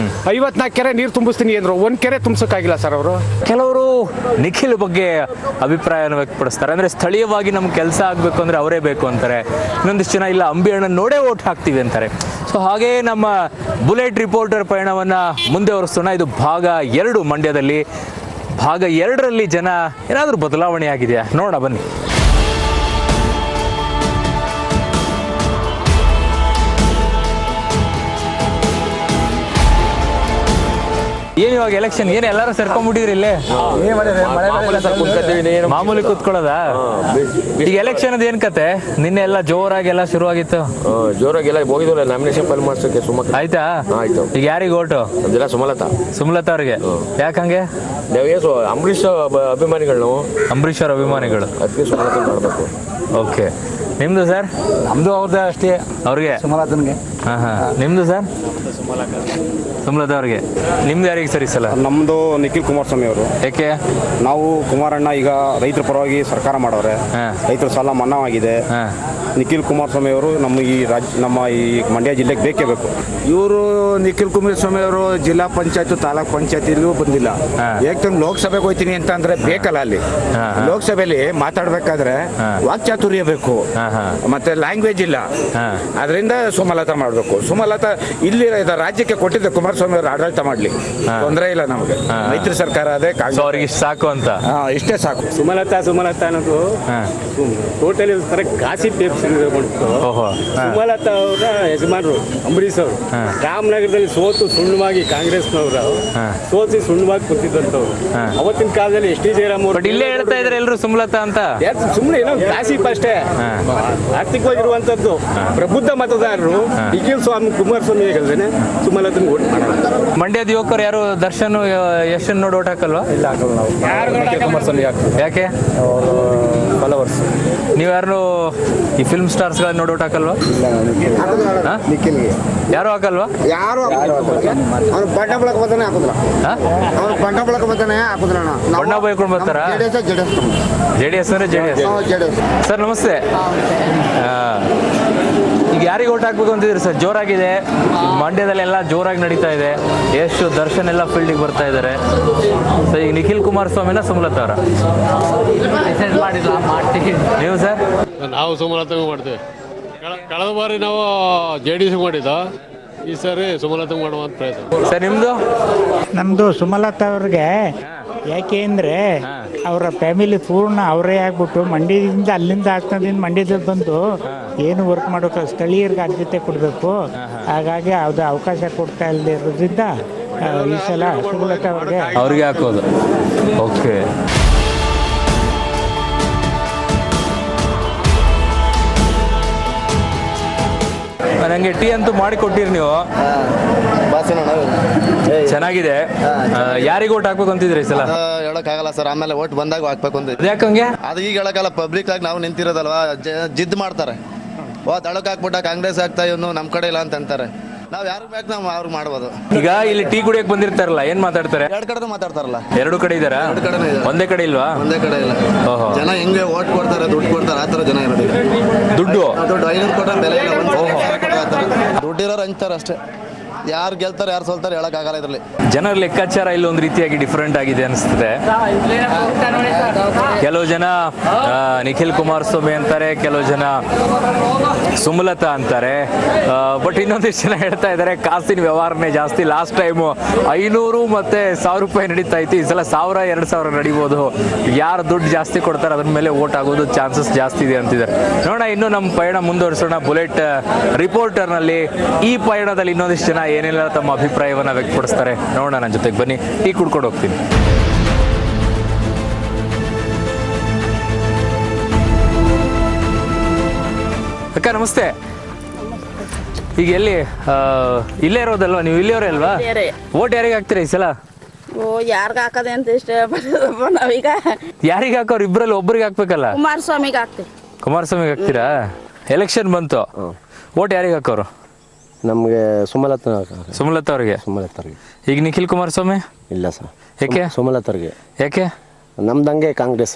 54 ಕೆರೆ ನೀರು ತುಂಬಿಸ್ತೀನಿ ಅಂದ್ರು, 1 ಕೆರೆ ತುಂಬಿಸೋಕ್ಕಾಗಿಲ್ಲ ಸರ್ ಅವರು. ಕೆಲವರು ನಿಖಿಲ್ ಬಗ್ಗೆ ಅಭಿಪ್ರಾಯವನ್ನು ವ್ಯಕ್ತಪಡಿಸ್ತಾರೆ. ಅಂದ್ರೆ ಸ್ಥಳೀಯವಾಗಿ ನಮ್ಗೆ ಕೆಲಸ ಆಗಬೇಕು ಅಂದ್ರೆ ಅವರೇ ಬೇಕು ಅಂತಾರೆ. ಇನ್ನೊಂದಿಷ್ಟು ಜನ ಇಲ್ಲ ಅಂಬಿ ಅಣ್ಣ ನೋಡೇ ಓಟ್ ಹಾಕ್ತೀವಿ ಅಂತಾರೆ. ಸೊ ಹಾಗೇ ನಮ್ಮ ಬುಲೆಟ್ ರಿಪೋರ್ಟರ್ ಪಯಣವನ್ನ ಮುಂದೆ ಹೊರಿಸೋಣ. ಇದು ಭಾಗ 2 ಮಂಡ್ಯದಲ್ಲಿ. ಭಾಗ 2ರಲ್ಲಿ ಜನ ಏನಾದರೂ ಬದಲಾವಣೆ ಆಗಿದೆಯಾ ನೋಡೋಣ ಬನ್ನಿ. ಏನ್ ಇವಾಗ ಎಲೆಕ್ಷನ್ ಏನ್ ಎಲ್ಲಾರು ಸೇರ್ಕೊಂಡ್ಬಿಟ್ಟಿದ್ರಿ ಇಲ್ಲೇ? ಮಾಮೂಲಿ ಕೂತ್ಕೊಳ್ಳೋದಾ? ಈಗ ಎಲೆಕ್ಷನ್ ಅದ ಏನ್ ಕತೆ? ನಿನ್ನೆ ಎಲ್ಲ ಜೋರಾಗಿ ಎಲ್ಲ ಶುರು ಆಗಿತ್ತು. ಜೋರಾಗಿ ಎಲ್ಲ ಹೋಗಿದ್ವಲ್ಲ ನಾಮಿನೇಷನ್ ಫೈಲ್ ಮಾಡ್ಸೋಕೆ. ಆಯ್ತಾ? ಆಯ್ತು. ಈಗ ಯಾರಿಗೆ ಓಟು? ಅದೆಲ್ಲ ಸುಮಲತಾ. ಸುಮಲತಾ ಅವ್ರಿಗೆ. ಯಾಕಂಗೆ? ಅಂಬರೀಷ್ ಅಭಿಮಾನಿಗಳು ನಾವು. ಅಂಬರೀಷ್ ಅವ್ರ ಅಭಿಮಾನಿಗಳು. ಅದಕ್ಕೆ ಸುಮಲತಾ ಮಾಡಬೇಕು. ಓಕೆ. ನಿಮ್ದು ಸರ್? ನಮ್ದು ಅವ್ರದ್ದೇ ಅಷ್ಟೇ, ಅವ್ರಿಗೆ ಸುಮಲತನ್ಗೆ. ನಿಮ್ದು ಸರ್? ಸುಮಲತಾ ಅವ್ರಿಗೆ. ನಿಮ್ದು ಯಾರಿಗೆ ಸರಿ ಸಲ? ನಮ್ಮದು ನಿಖಿಲ್ ಕುಮಾರಸ್ವಾಮಿ ಅವರು. ಯಾಕೆ? ನಾವು ಕುಮಾರಣ್ಣ ಈಗ ರೈತರ ಪರವಾಗಿ ಸರ್ಕಾರ ಮಾಡವ್ರೆ, ರೈತರ ಸಾಲ ಮನ್ನಾ ಆಗಿದೆ. ನಿಖಿಲ್ ಕುಮಾರಸ್ವಾಮಿ ಅವರು ನಮ್ಮ ಈ ಮಂಡ್ಯ ಜಿಲ್ಲೆಗೆ ಬೇಕೇ ಬೇಕು. ಇವರು ನಿಖಿಲ್ ಕುಮಾರಸ್ವಾಮಿ ಅವರು ಜಿಲ್ಲಾ ಪಂಚಾಯತ್ ತಾಲೂಕ್ ಪಂಚಾಯತಿಲೂ ಬಂದಿಲ್ಲ. ಏಕಂದ್ರೆ ಲೋಕಸಭೆಗೆ ಹೋಗ್ತೀನಿ ಅಂತ ಅಂದ್ರೆ ಬೇಕಲ್ಲ, ಅಲ್ಲಿ ಲೋಕಸಭೆಯಲ್ಲಿ ಮಾತಾಡ್ಬೇಕಾದ್ರೆ ವಾಕ್ಚಾತುರ್ಯ ಬೇಕು, ಮತ್ತೆ ಲ್ಯಾಂಗ್ವೇಜ್ ಇಲ್ಲ. ಅದರಿಂದ ಸುಮಲತಾ ಮಾಡಬೇಕು. ಸುಮಲತಾ ಇಲ್ಲಿ ರಾಜ್ಯಕ್ಕೆ ಕೊಟ್ಟಿದ್ದೆ, ಕುಮಾರಸ್ವಾಮಿ ಅವರು ಆಡಳಿತ ಮಾಡ್ಲಿ, ತೊಂದರೆ ಇಲ್ಲ ನಮಗೆ. ಮೈತ್ರಿ ಸರ್ಕಾರ ಅದೇ ಅವ್ರಿಗೆ ಇಷ್ಟು ಸಾಕು ಅಂತ. ಇಷ್ಟೇ ಸಾಕು. ಸುಮಲತಾ ಅನ್ನೋದು ಟೋಟಲಿ ಗಾಸಿ ಪೇಪ್ಸ್ ಬಂತು. ಸುಮಲತಾ ಅವರ ಯಜಮಾನರು ಅಂಬರೀಷ್ ಅವರು ರಾಮನಗರದಲ್ಲಿ ಸೋತು ಸುಣ್ಣವಾಗಿ ಕಾಂಗ್ರೆಸ್ನವರು ಸೋತಿ ಸುಣ್ಣವಾಗಿ ಕೂತಿದ್ದಂಥವ್ರು. ಅವತ್ತಿನ ಕಾಲದಲ್ಲಿ ಎಸ್ ಟಿ ಜಯರಾಮ್ ಅವರು ಇಲ್ಲೇ ಹೇಳ್ತಾ ಇದ್ರೆ ಎಲ್ಲರೂ ಸುಮಲತಾ ಅಂತ. ಸುಮ್ಮನೆ ಏನೋ ಗಾಸಿಪ್ ಅಷ್ಟೇ. ಆರ್ಥಿಕವಾಗಿರುವಂತದ್ದು ಪ್ರಬುದ್ಧ ಮತದಾರರು ನಿಖಿಲ್ ಕುಮಾರಸ್ವಾಮಿ ಹೇಗಲ್ದೇನೆ ಸುಮಲತನ್ ಓಟ್ ಮಾಡೋಣ. ಮಂಡ್ಯದ ಯುವಕರು ಯಾರು ದರ್ಶನ್ ಯಶನ್ ನೋಡಿ ಓಟ್ ಹಾಕಲ್ವಾ? ಇಲ್ಲ, ಹಾಕಲ್ಲ ನಾವು. ಕುಮಾರಸ್ವಾಮಿ ಯಾಕೆ? ಫಾಲೋವರ್ಸ್. ನೀವು ಯಾರು ಈ ಫಿಲ್ಮ್ ಸ್ಟಾರ್ಸ್ ಗಳನ್ನ ನೋಡಿ ಓಟ್ ಹಾಕಲ್ವಾ? ಯಾರು ಹಾಕಲ್ವಾ? ಯಾರು ಅವ್ನು ಬಣ್ಣ ಬಳಕ ಬರ್ತಾನೆ ಹಾಕುದಿಲ್ಲ. ಅವ್ನು ಬಣ್ಣ ಬಳಕ ಬರ್ತಾನೆ ಹಾಕುದಿಲ್ಲ. ಬಣ್ಣ ಬೈಕೊಂಡು ಬರ್ತಾರ? JDS ಅಂದ್ರೆ JDS. ಸರ್ ನಮಸ್ತೆ. ಈಗ ಯಾರಿಗೆ ಓಟ್ ಹಾಕ್ಬೇಕು ಅಂತಿದ್ರಿ ಸರ್? ಜೋರಾಗಿದೆ ಮಂಡ್ಯದಲ್ಲೆಲ್ಲ, ಜೋರಾಗಿ ನಡೀತಾ ಇದೆ. ಎಷ್ಟು ದರ್ಶನ್ ಎಲ್ಲ ಫೀಲ್ಡಿಗೆ ಬರ್ತಾ ಇದ್ದಾರೆ. ಸೊ ಈಗ ನಿಖಿಲ್ ಕುಮಾರಸ್ವಾಮಿನ ಸುಮಲತಾ ಅವರ ನೀವು ಸರ್? ನಾವು ಸುಮಲತಾ ಮಾಡ್ತೇವೆ. ಕಳೆದ ಬಾರಿ ನಾವು JDS ಮಾಡಿದ್ದ, ಈ ಸಾರಿ ಸುಮಲತಾ ಮಾಡುವಂತ ಪ್ರಯತ್ನ. ಸರ್ ನಿಮ್ದು? ನಮ್ಮದು ಸುಮಲತಾ ಅವ್ರಿಗೆ. ಯಾಕೆ ಅಂದರೆ ಅವರ ಫ್ಯಾಮಿಲಿ ಪೂರ್ಣ ಅವರೇ ಆಗ್ಬಿಟ್ಟು ಮಂಡ್ಯದಿಂದ ಅಲ್ಲಿಂದ ಆಗ್ತದಿಂದ ಮಂಡ್ಯದಲ್ಲಿ ಬಂದು ಏನು ವರ್ಕ್ ಮಾಡೋಕೆ ಸ್ಥಳೀಯರಿಗೆ ಆದ್ಯತೆ ಕೊಡಬೇಕು. ಹಾಗಾಗಿ ಯಾವುದೇ ಅವಕಾಶ ಕೊಡ್ತಾ ಇಲ್ಲದೆ ಇರೋದ್ರಿಂದ ಈ ಸಲ ಸುಮಲತಾ ಅವ್ರಿಗೆ ಹಾಕೋದು. ಓಕೆ. ನನಗೆ ಟೀ ಅಂತೂ ಮಾಡಿ ಕೊಟ್ಟಿರಿ ನೀವು, ಚೆನ್ನಾಗಿದೆ. ಯಾರಿಗೆ ಓಟ್ ಹಾಕ್ಬೇಕು ಅಂತಿದ್ರಿ ಈ ಸಲ? ಹೇಳಕ್ಕಾಗಲ್ಲ ಸರ್, ಆಮೇಲೆ ಓಟ್ ಬಂದಾಗ ಹಾಕ್ಬೇಕು ಅಂತ. ಯಾಕಂಗೆ? ಅದು ಈಗ ಹೇಳಕ್ಕಾಗಲ್ಲ, ಪಬ್ಲಿಕ್ ಆಗಿ ನಾವು ನಿಂತಿರೋದಲ್ವಾ, ಜಿದ್ದು ಮಾಡ್ತಾರೆ. ದಳಕ್ಕೆ ಹಾಕ್ಬಿಟ್ಟ ಕಾಂಗ್ರೆಸ್ ಆಗ್ತಾ ಇವನು ನಮ್ಮ ಕಡೆ ಇಲ್ಲ ಅಂತ ಅಂತಾರೆ. ನಾವ್ ಯಾರು ಬೇಕು ನಾವು ಅವ್ರಿಗೆ ಮಾಡ್ಬೋದು. ಈಗ ಇಲ್ಲಿ ಟೀ ಕುಡಿಯಕ್ ಬಂದಿರ್ತಾರಲ್ಲ, ಏನ್ ಮಾತಾಡ್ತಾರೆ? ಎರಡು ಕಡೆ ಮಾತಾಡ್ತಾರಲ್ಲ. ಎರಡು ಕಡೆ ಇದಾರಾ? ಒಂದೇ ಕಡೆ ಇಲ್ವಾ? ಒಂದೇ ಕಡೆ ಇಲ್ಲ. ಜನ ಹೆಂಗೆ ಓಟ್ ಕೊಡ್ತಾರೆ, ದುಡ್ಡು ಕೊಡ್ತಾರೆ, ಆ ತರ ಜನ ಇರೋದು. ದುಡ್ಡು 500 ಕೊಟ್ರೆ ಬೆಲೆ ಇಲ್ಲ, ದುಡ್ಡಿರೋರು ಹಂಚ್ತಾರೆ ಅಷ್ಟೇ. ಯಾರು ಗೆಲ್ತಾರೆ ಯಾರು ಸೋಲ್ತಾರೆ ಹೇಳಕ್ಕಾಗಲ್ಲ ಇದರಲ್ಲಿ. ಜನರ ಲೆಕ್ಕಾಚಾರ ಇಲ್ಲಿ ಒಂದು ರೀತಿಯಾಗಿ ಡಿಫ್ರೆಂಟ್ ಆಗಿದೆ ಅನಿಸ್ತದೆ. ಕೆಲವು ಜನ ನಿಖಿಲ್ ಕುಮಾರಸ್ವಾಮಿ ಅಂತಾರೆ, ಕೆಲವು ಜನ ಸುಮಲತಾ ಅಂತಾರೆ. ಬಟ್ ಇನ್ನೊಂದಿಷ್ಟು ಜನ ಹೇಳ್ತಾ ಇದ್ದಾರೆ ಕಾಸಿನ ವ್ಯವಹಾರನೇ ಜಾಸ್ತಿ. ಲಾಸ್ಟ್ ಟೈಮು 500 ಮತ್ತೆ 1000 ರೂಪಾಯಿ ನಡೀತಾ ಇತ್ತು, ಈ ಸಲ 1000-2000 ನಡಿಬೋದು. ಯಾರು ದುಡ್ಡು ಜಾಸ್ತಿ ಕೊಡ್ತಾರೆ ಅದ್ರ ಮೇಲೆ ವೋಟ್ ಆಗೋದು ಚಾನ್ಸಸ್ ಜಾಸ್ತಿ ಇದೆ ಅಂತಿದ್ದಾರೆ. ನೋಡೋಣ, ಇನ್ನು ನಮ್ಮ ಪಯಣ ಮುಂದುವರಿಸೋಣ. ಬುಲೆಟ್ ರಿಪೋರ್ಟರ್ನಲ್ಲಿ ಈ ಪಯಣದಲ್ಲಿ ಇನ್ನೊಂದಿಷ್ಟು ಜನ ಏನೆಲ್ಲ ತಮ್ಮ ಅಭಿಪ್ರಾಯವನ್ನ ವ್ಯಕ್ತಪಡಿಸ್ತಾರೆ ನೋಡೋಣ. ನನ್ನ ಜೊತೆಗೆ ಬನ್ನಿ, ಟೀ ಕುಡ್ಕೊಂಡು ಹೋಗ್ತೀನಿ. ಅಕ್ಕ ನಮಸ್ತೆ. ಈಗ ಎಲ್ಲಿ ಇಲ್ಲೇ ಇರೋದಲ್ವಾ ನೀವು? ಇಲ್ಲಿಯವರೇ ಅಲ್ವಾ? ವೋಟ್ ಯಾರಿಗೆ ಹಾಕ್ತೀರಾ ಈ ಸಲ? ಯಾರ್ಗ ಹಾಕದೆ ಅಂತ ಇಷ್ಟ ನಾವೀಗ ಯಾರಿಗೆ ಹಾಕೋರು? ಇಬ್ಬರಲ್ಲಿ ಒಬ್ಬರಿಗೆ ಹಾಕ್ಬೇಕಲ್ಲ. ಕುಮಾರಸ್ವಾಮಿಗೆ ಹಾಕ್ತೀವಿ. ಕುಮಾರಸ್ವಾಮಿಗೆ ಹಾಕ್ತೀರಾ? ಎಲೆಕ್ಷನ್ ಬಂತು, ವೋಟ್ ಯಾರಿಗೆ ಹಾಕೋರು? ನಮಗೆ ಸುಮಲತಾ ಅವ್ರಿಗೆ. ಈಗ ನಿಖಿಲ್ ಕುಮಾರಸ್ವಾಮಿ ಇಲ್ಲ ಸರ್. ಯಾಕೆ? ಸುಮಲತಾವ್ರಿಗೆ. ಯಾಕೆ? ನಮ್ದಂಗೆ ಕಾಂಗ್ರೆಸ್.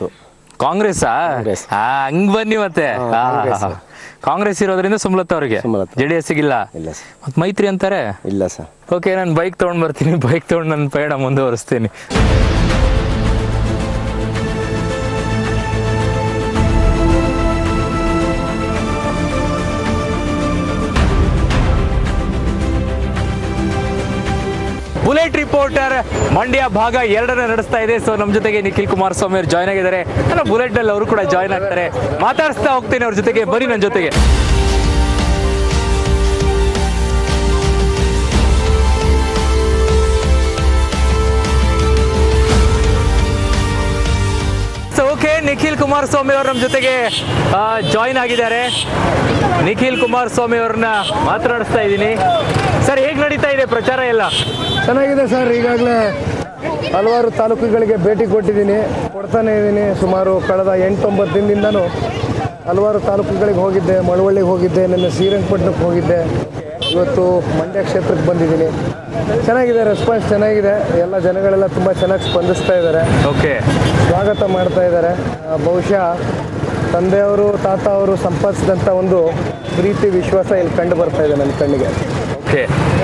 ಕಾಂಗ್ರೆಸ್ಸಾ? ಹಂಗ್ ಬನ್ನಿ ಮತ್ತೆ. ಕಾಂಗ್ರೆಸ್ ಇರೋದ್ರಿಂದ ಸುಮಲತಾ ಅವ್ರಿಗೆ, JDS ಇಲ್ಲ. ಮತ್ತೆ ಮೈತ್ರಿ ಅಂತಾರೆ. ಇಲ್ಲ ಸರ್. ಓಕೆ, ನಾನು ಬೈಕ್ ತಗೊಂಡ್ ಬರ್ತೀನಿ. ಬೈಕ್ ತಗೊಂಡು ನನ್ನ ಪಯಣ ಮುಂದುವರಿಸ್ತೀನಿ. ಬುಲೆಟ್ ರಿಪೋರ್ಟರ್ ಮಂಡ್ಯ ಭಾಗ 2 ನಡೆಸ್ತಾ ಇದೆ. ಸೊ ನಮ್ಮ ಜೊತೆಗೆ ನಿಖಿಲ್ ಕುಮಾರಸ್ವಾಮಿ ಅವರು ಜಾಯ್ನ್ ಆಗಿದ್ದಾರೆ. ಬುಲೆಟ್ ನಲ್ಲಿ ಅವರು ಕೂಡ ಜಾಯ್ನ್ ಆಗ್ತಾರೆ. ಮಾತಾಡಿಸ್ತಾ ಹೋಗ್ತೀನಿ ಅವ್ರ ಜೊತೆಗೆ, ಬರೀ ನನ್ನ ಜೊತೆಗೆ. ಓಕೆ, ನಿಖಿಲ್ ಕುಮಾರಸ್ವಾಮಿ ಅವರು ನಮ್ಮ ಜೊತೆಗೆ ಜಾಯ್ನ್ ಆಗಿದ್ದಾರೆ. ನಿಖಿಲ್ ಕುಮಾರಸ್ವಾಮಿ ಅವ್ರನ್ನ ಮಾತನಾಡಿಸ್ತಾ ಇದ್ದೀನಿ. ಸರ್, ಹೇಗೆ ನಡೀತಾ ಇದೆ ಪ್ರಚಾರ ಎಲ್ಲ? ಚೆನ್ನಾಗಿದೆ ಸರ್. ಈಗಾಗಲೇ ಹಲವಾರು ತಾಲೂಕುಗಳಿಗೆ ಭೇಟಿ ಕೊಡ್ತಾನೆ ಇದ್ದೀನಿ. ಸುಮಾರು ಕಳೆದ 8-9 ದಿನದಿಂದನೂ ಹಲವಾರು ತಾಲೂಕುಗಳಿಗೆ ಹೋಗಿದ್ದೆ. ಮಳವಳ್ಳಿಗೆ ಹೋಗಿದ್ದೆ, ನಿನ್ನೆ ಶ್ರೀರಂಗಪಟ್ಟಣಕ್ಕೆ ಹೋಗಿದ್ದೆ, ಇವತ್ತು ಮಂಡ್ಯ ಕ್ಷೇತ್ರಕ್ಕೆ ಬಂದಿದ್ದೀನಿ. ಚೆನ್ನಾಗಿದೆ, ರೆಸ್ಪಾನ್ಸ್ ಚೆನ್ನಾಗಿದೆ. ಎಲ್ಲ ಜನಗಳೆಲ್ಲ ತುಂಬ ಚೆನ್ನಾಗಿ ಸ್ಪಂದಿಸ್ತಾ ಇದ್ದಾರೆ. ಓಕೆ, ಸ್ವಾಗತ ಮಾಡ್ತಾ ಇದ್ದಾರೆ. ಬಹುಶಃ ತಂದೆಯವರು ತಾತ ಅವರು ಸಂಪಾದಿಸಿದಂಥ ಒಂದು ಪ್ರೀತಿ ವಿಶ್ವಾಸ ಇಲ್ಲಿ ಕಂಡು ಬರ್ತಾ ಇದೆ ನನ್ನ ಕಣ್ಣಿಗೆ. ಓಕೆ,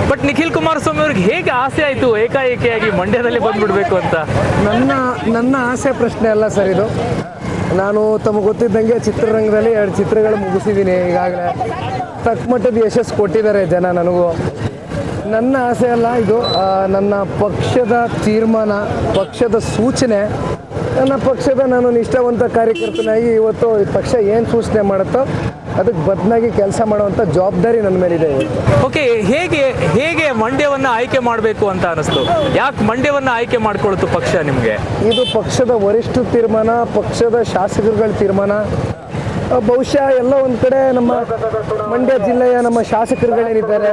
ಬಟ್ ನಿಖಿಲ್ ಕುಮಾರಸ್ವಾಮಿ ಅವ್ರಿಗೆ ಹೇಗೆ ಆಸೆ ಆಯಿತು ಏಕಾಏಕಿಯಾಗಿ ಮಂಡ್ಯದಲ್ಲಿ ಬಂದ್ಬಿಡ್ಬೇಕು ಅಂತ? ನನ್ನ ಆಸೆ ಪ್ರಶ್ನೆ ಅಲ್ಲ ಸರ್ ಇದು. ನಾನು ತಮಗೆ ಗೊತ್ತಿದ್ದಂಗೆ ಚಿತ್ರರಂಗದಲ್ಲಿ 2 ಚಿತ್ರಗಳು ಮುಗಿಸಿದ್ದೀನಿ. ಈಗಾಗಲೇ ತಕ್ಕ ಮಟ್ಟದ ಯಶಸ್ಸು ಕೊಟ್ಟಿದ್ದಾರೆ ಜನ ನನಗೂ. ನನ್ನ ಆಸೆ ಅಲ್ಲ ಇದು. ನನ್ನ ಪಕ್ಷದ ತೀರ್ಮಾನ, ಪಕ್ಷದ ಸೂಚನೆ, ನನ್ನ ಪಕ್ಷದ ನಾನು ನಿಷ್ಠಾವಂತ ಕಾರ್ಯಕರ್ತನಾಗಿ ಇವತ್ತು ಈ ಪಕ್ಷ ಏನು ಸೂಚನೆ ಮಾಡುತ್ತೋ ಅದಕ್ಕೆ ಬದಲಾಗಿ ಕೆಲಸ ಮಾಡುವಂಥ ಜವಾಬ್ದಾರಿ ನನ್ನ ಮೇಲಿದೆ. ಓಕೆ, ಹೇಗೆ ಮಂಡ್ಯವನ್ನು ಆಯ್ಕೆ ಮಾಡಬೇಕು ಅಂತ ಅನಿಸ್ತು? ಯಾಕೆ ಮಂಡ್ಯವನ್ನು ಆಯ್ಕೆ ಮಾಡ್ಕೊಳ್ತು ಪಕ್ಷ ನಿಮಗೆ? ಇದು ಪಕ್ಷದ ವರಿಷ್ಠ ತೀರ್ಮಾನ, ಪಕ್ಷದ ಶಾಸಕರುಗಳ ತೀರ್ಮಾನ. ಬಹುಶಃ ಎಲ್ಲ ಒಂದು ಕಡೆ ನಮ್ಮ ಮಂಡ್ಯ ಜಿಲ್ಲೆಯ ನಮ್ಮ ಶಾಸಕರುಗಳೇನಿದ್ದಾರೆ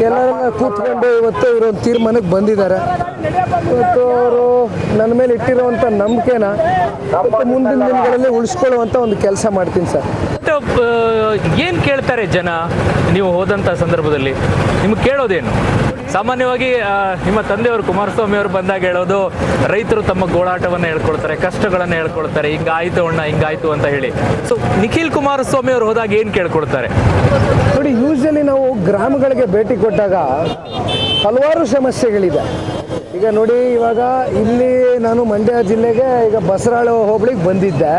ಎಲ್ಲರೆಲ್ಲ ಕೂತ್ಕೊಂಡು ಇವತ್ತು ಇವರೊಂದು ತೀರ್ಮಾನಕ್ಕೆ ಬಂದಿದ್ದಾರೆ. ಇವತ್ತು ಅವರು ನನ್ನ ಮೇಲೆ ಇಟ್ಟಿರುವಂಥ ನಂಬಿಕೆನ ಮುಂದಿನ ದಿನಗಳಲ್ಲಿ ಉಳಿಸ್ಕೊಳ್ಳುವಂಥ ಒಂದು ಕೆಲಸ ಮಾಡ್ತೀನಿ ಸರ್. ಏನು ಕೇಳ್ತಾರೆ ಜನ ನೀವು ಹೋದಂಥ ಸಂದರ್ಭದಲ್ಲಿ? ನಿಮ್ಗೆ ಕೇಳೋದೇನು? ಸಾಮಾನ್ಯವಾಗಿ ನಿಮ್ಮ ತಂದೆಯವರು ಕುಮಾರಸ್ವಾಮಿ ಅವರು ಬಂದಾಗ ಹೇಳೋದು, ರೈತರು ತಮ್ಮ ಗೋಳಾಟವನ್ನು ಹೇಳ್ಕೊಳ್ತಾರೆ, ಕಷ್ಟಗಳನ್ನು ಹೇಳ್ಕೊಳ್ತಾರೆ, ಹಿಂಗಾಯ್ತು ಅಣ್ಣ ಹಿಂಗಾಯ್ತು ಅಂತ ಹೇಳಿ. ಸೊ ನಿಖಿಲ್ ಕುಮಾರಸ್ವಾಮಿ ಅವರು ಹೋದಾಗ ಏನು ಕೇಳ್ಕೊಳ್ತಾರೆ ನೋಡಿ? ಯೂಶಲಿ ನಾವು ಗ್ರಾಮಗಳಿಗೆ ಭೇಟಿ ಕೊಟ್ಟಾಗ ಹಲವಾರು ಸಮಸ್ಯೆಗಳಿದೆ. ಈಗ ನೋಡಿ, ಇವಾಗ ಇಲ್ಲಿ ನಾನು ಮಂಡ್ಯ ಜಿಲ್ಲೆಗೆ ಈಗ ಬಸರಾಳು ಹೋಬಳಿಗೆ ಬಂದಿದ್ದೆ.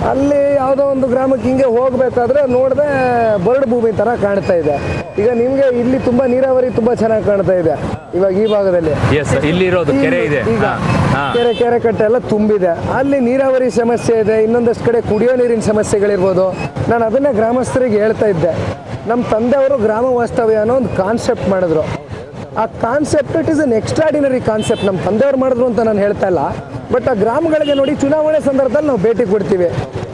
ಅಲ್ಲಿ ಯಾವುದೋ ಒಂದು ಗ್ರಾಮಕ್ಕೆ ಹಿಂಗೆ ಹೋಗಬೇಕಾದ್ರೆ ನೋಡಿದೆ ಬರಡು ಭೂಮಿ ಥರ ಕಾಣ್ತಾ ಇದೆ. ಈಗ ನಿಮಗೆ ಇಲ್ಲಿ ತುಂಬ ನೀರಾವರಿ ತುಂಬ ಚೆನ್ನಾಗಿ ಕಾಣ್ತಾ ಇದೆ. ಇವಾಗ ಈ ಭಾಗದಲ್ಲಿ ಇಲ್ಲಿರೋದು ಕೆರೆ ಇದೆ, ಈಗ ಕೆರೆ ಕಟ್ಟೆ ಎಲ್ಲ ತುಂಬಿದೆ. ಅಲ್ಲಿ ನೀರಾವರಿ ಸಮಸ್ಯೆ ಇದೆ, ಇನ್ನೊಂದಷ್ಟು ಕಡೆ ಕುಡಿಯೋ ನೀರಿನ ಸಮಸ್ಯೆಗಳಿರ್ಬೋದು. ನಾನು ಅದನ್ನೇ ಗ್ರಾಮಸ್ಥರಿಗೆ ಹೇಳ್ತಾ ಇದ್ದೆ. ನಮ್ಮ ತಂದೆಯವರು ಗ್ರಾಮ ವಾಸ್ತವ್ಯ ಅನ್ನೋ ಒಂದು ಕಾನ್ಸೆಪ್ಟ್ ಮಾಡಿದ್ರು. ಆ concept it is an extraordinary concept. ನಮ್ಮ ತಂದೆಯವ್ರು ಮಾಡಿದ್ರು ಅಂತ ನಾನು ಹೇಳ್ತಾ ಇಲ್ಲ. ಬಟ್ ಆ ಗ್ರಾಮಗಳಿಗೆ ನೋಡಿ, ಚುನಾವಣೆ ಸಂದರ್ಭದಲ್ಲಿ ನಾವು ಭೇಟಿ ಕೊಡ್ತೀವಿ.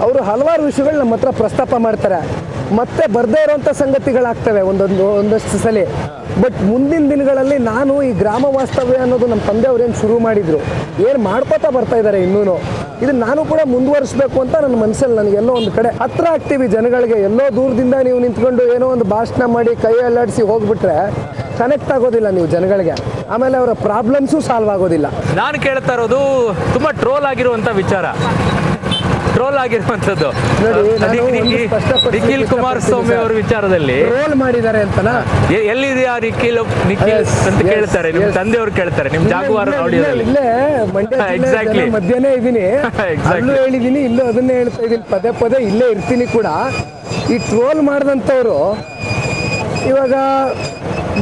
ಅವರು ಹಲವಾರು ವಿಷಯಗಳು ನಮ್ಮ ಹತ್ರ ಪ್ರಸ್ತಾಪ ಮಾಡ್ತಾರೆ. ಮತ್ತೆ ಬರದೇ ಇರೋಂಥ ಸಂಗತಿಗಳಾಗ್ತವೆ ಒಂದಷ್ಟು ಸಲ. ಬಟ್ ಮುಂದಿನ ದಿನಗಳಲ್ಲಿ ನಾನು ಈ ಗ್ರಾಮ ವಾಸ್ತವ್ಯ ಅನ್ನೋದು ನಮ್ಮ ತಂದೆಯವ್ರು ಏನು ಶುರು ಮಾಡಿದ್ರು, ಏನು ಮಾಡ್ಕೋತಾ ಬರ್ತಾ ಇದ್ದಾರೆ ಇನ್ನೂ, ಇದನ್ನ ನಾನು ಕೂಡ ಮುಂದುವರಿಸಬೇಕು ಅಂತ ನನ್ನ ಮನಸ್ಸಲ್ಲಿ ನನಗೆ ಎಲ್ಲೋ ಒಂದು ಕಡೆ ಹತ್ರ ಆಗ್ತೀವಿ ಜನಗಳಿಗೆ. ಎಲ್ಲೋ ದೂರದಿಂದ ನೀವು ನಿಂತ್ಕೊಂಡು ಏನೋ ಒಂದು ಭಾಷಣ ಮಾಡಿ ಕೈ ಅಲ್ಲಾಡಿಸಿ ಹೋಗ್ಬಿಟ್ರೆ ಕನೆಕ್ಟ್ ಆಗೋದಿಲ್ಲ ನೀವು ಜನಗಳಿಗೆ, ಆಮೇಲೆ ಅವರ ಪ್ರಾಬ್ಲಮ್ಸು ಸಾಲ್ವ್ ಆಗೋದಿಲ್ಲ. ನಾನು ಕೇಳ್ತಾ ಇರೋದು ತುಂಬಾ ಟ್ರೋಲ್ ಆಗಿರುವಂತ ವಿಚಾರ, ಟ್ರೋಲ್ ಆಗಿರುವಂತದ್ದು ನಿಖಿಲ್ ಕುಮಾರಸ್ವಾಮಿ ಅವರ ವಿಚಾರದಲ್ಲಿ ಟ್ರೋಲ್ ಮಾಡಿದ್ದಾರೆ ಅಂತನಾ? ಎಲ್ಲಿದೆಯಾ ನಿಖಿಲ್ ಅಂತ ಕೇಳ್ತಾರೆ, ನಿಮ್ ತಂದೆಯವರು ಕೇಳ್ತಾರೆ, ನಿಮ್ ಜಾಗುವಾರ ಇಲ್ಲೇ ಮಂಡ್ಯ ಮಧ್ಯಾಹ್ನ ಇದ್ದೀನಿ, ಅಲ್ಲೂ ಹೇಳಿದೀನಿ, ಇಲ್ಲೂ ಅದನ್ನೇ ಹೇಳ್ತಾ ಇದ್ದೀನಿ, ಪದೇ ಪದೇ ಇಲ್ಲೇ ಇರ್ತೀನಿ ಕೂಡ. ಈ ಟ್ರೋಲ್ ಮಾಡಿದಂಥವ್ರು ಇವಾಗ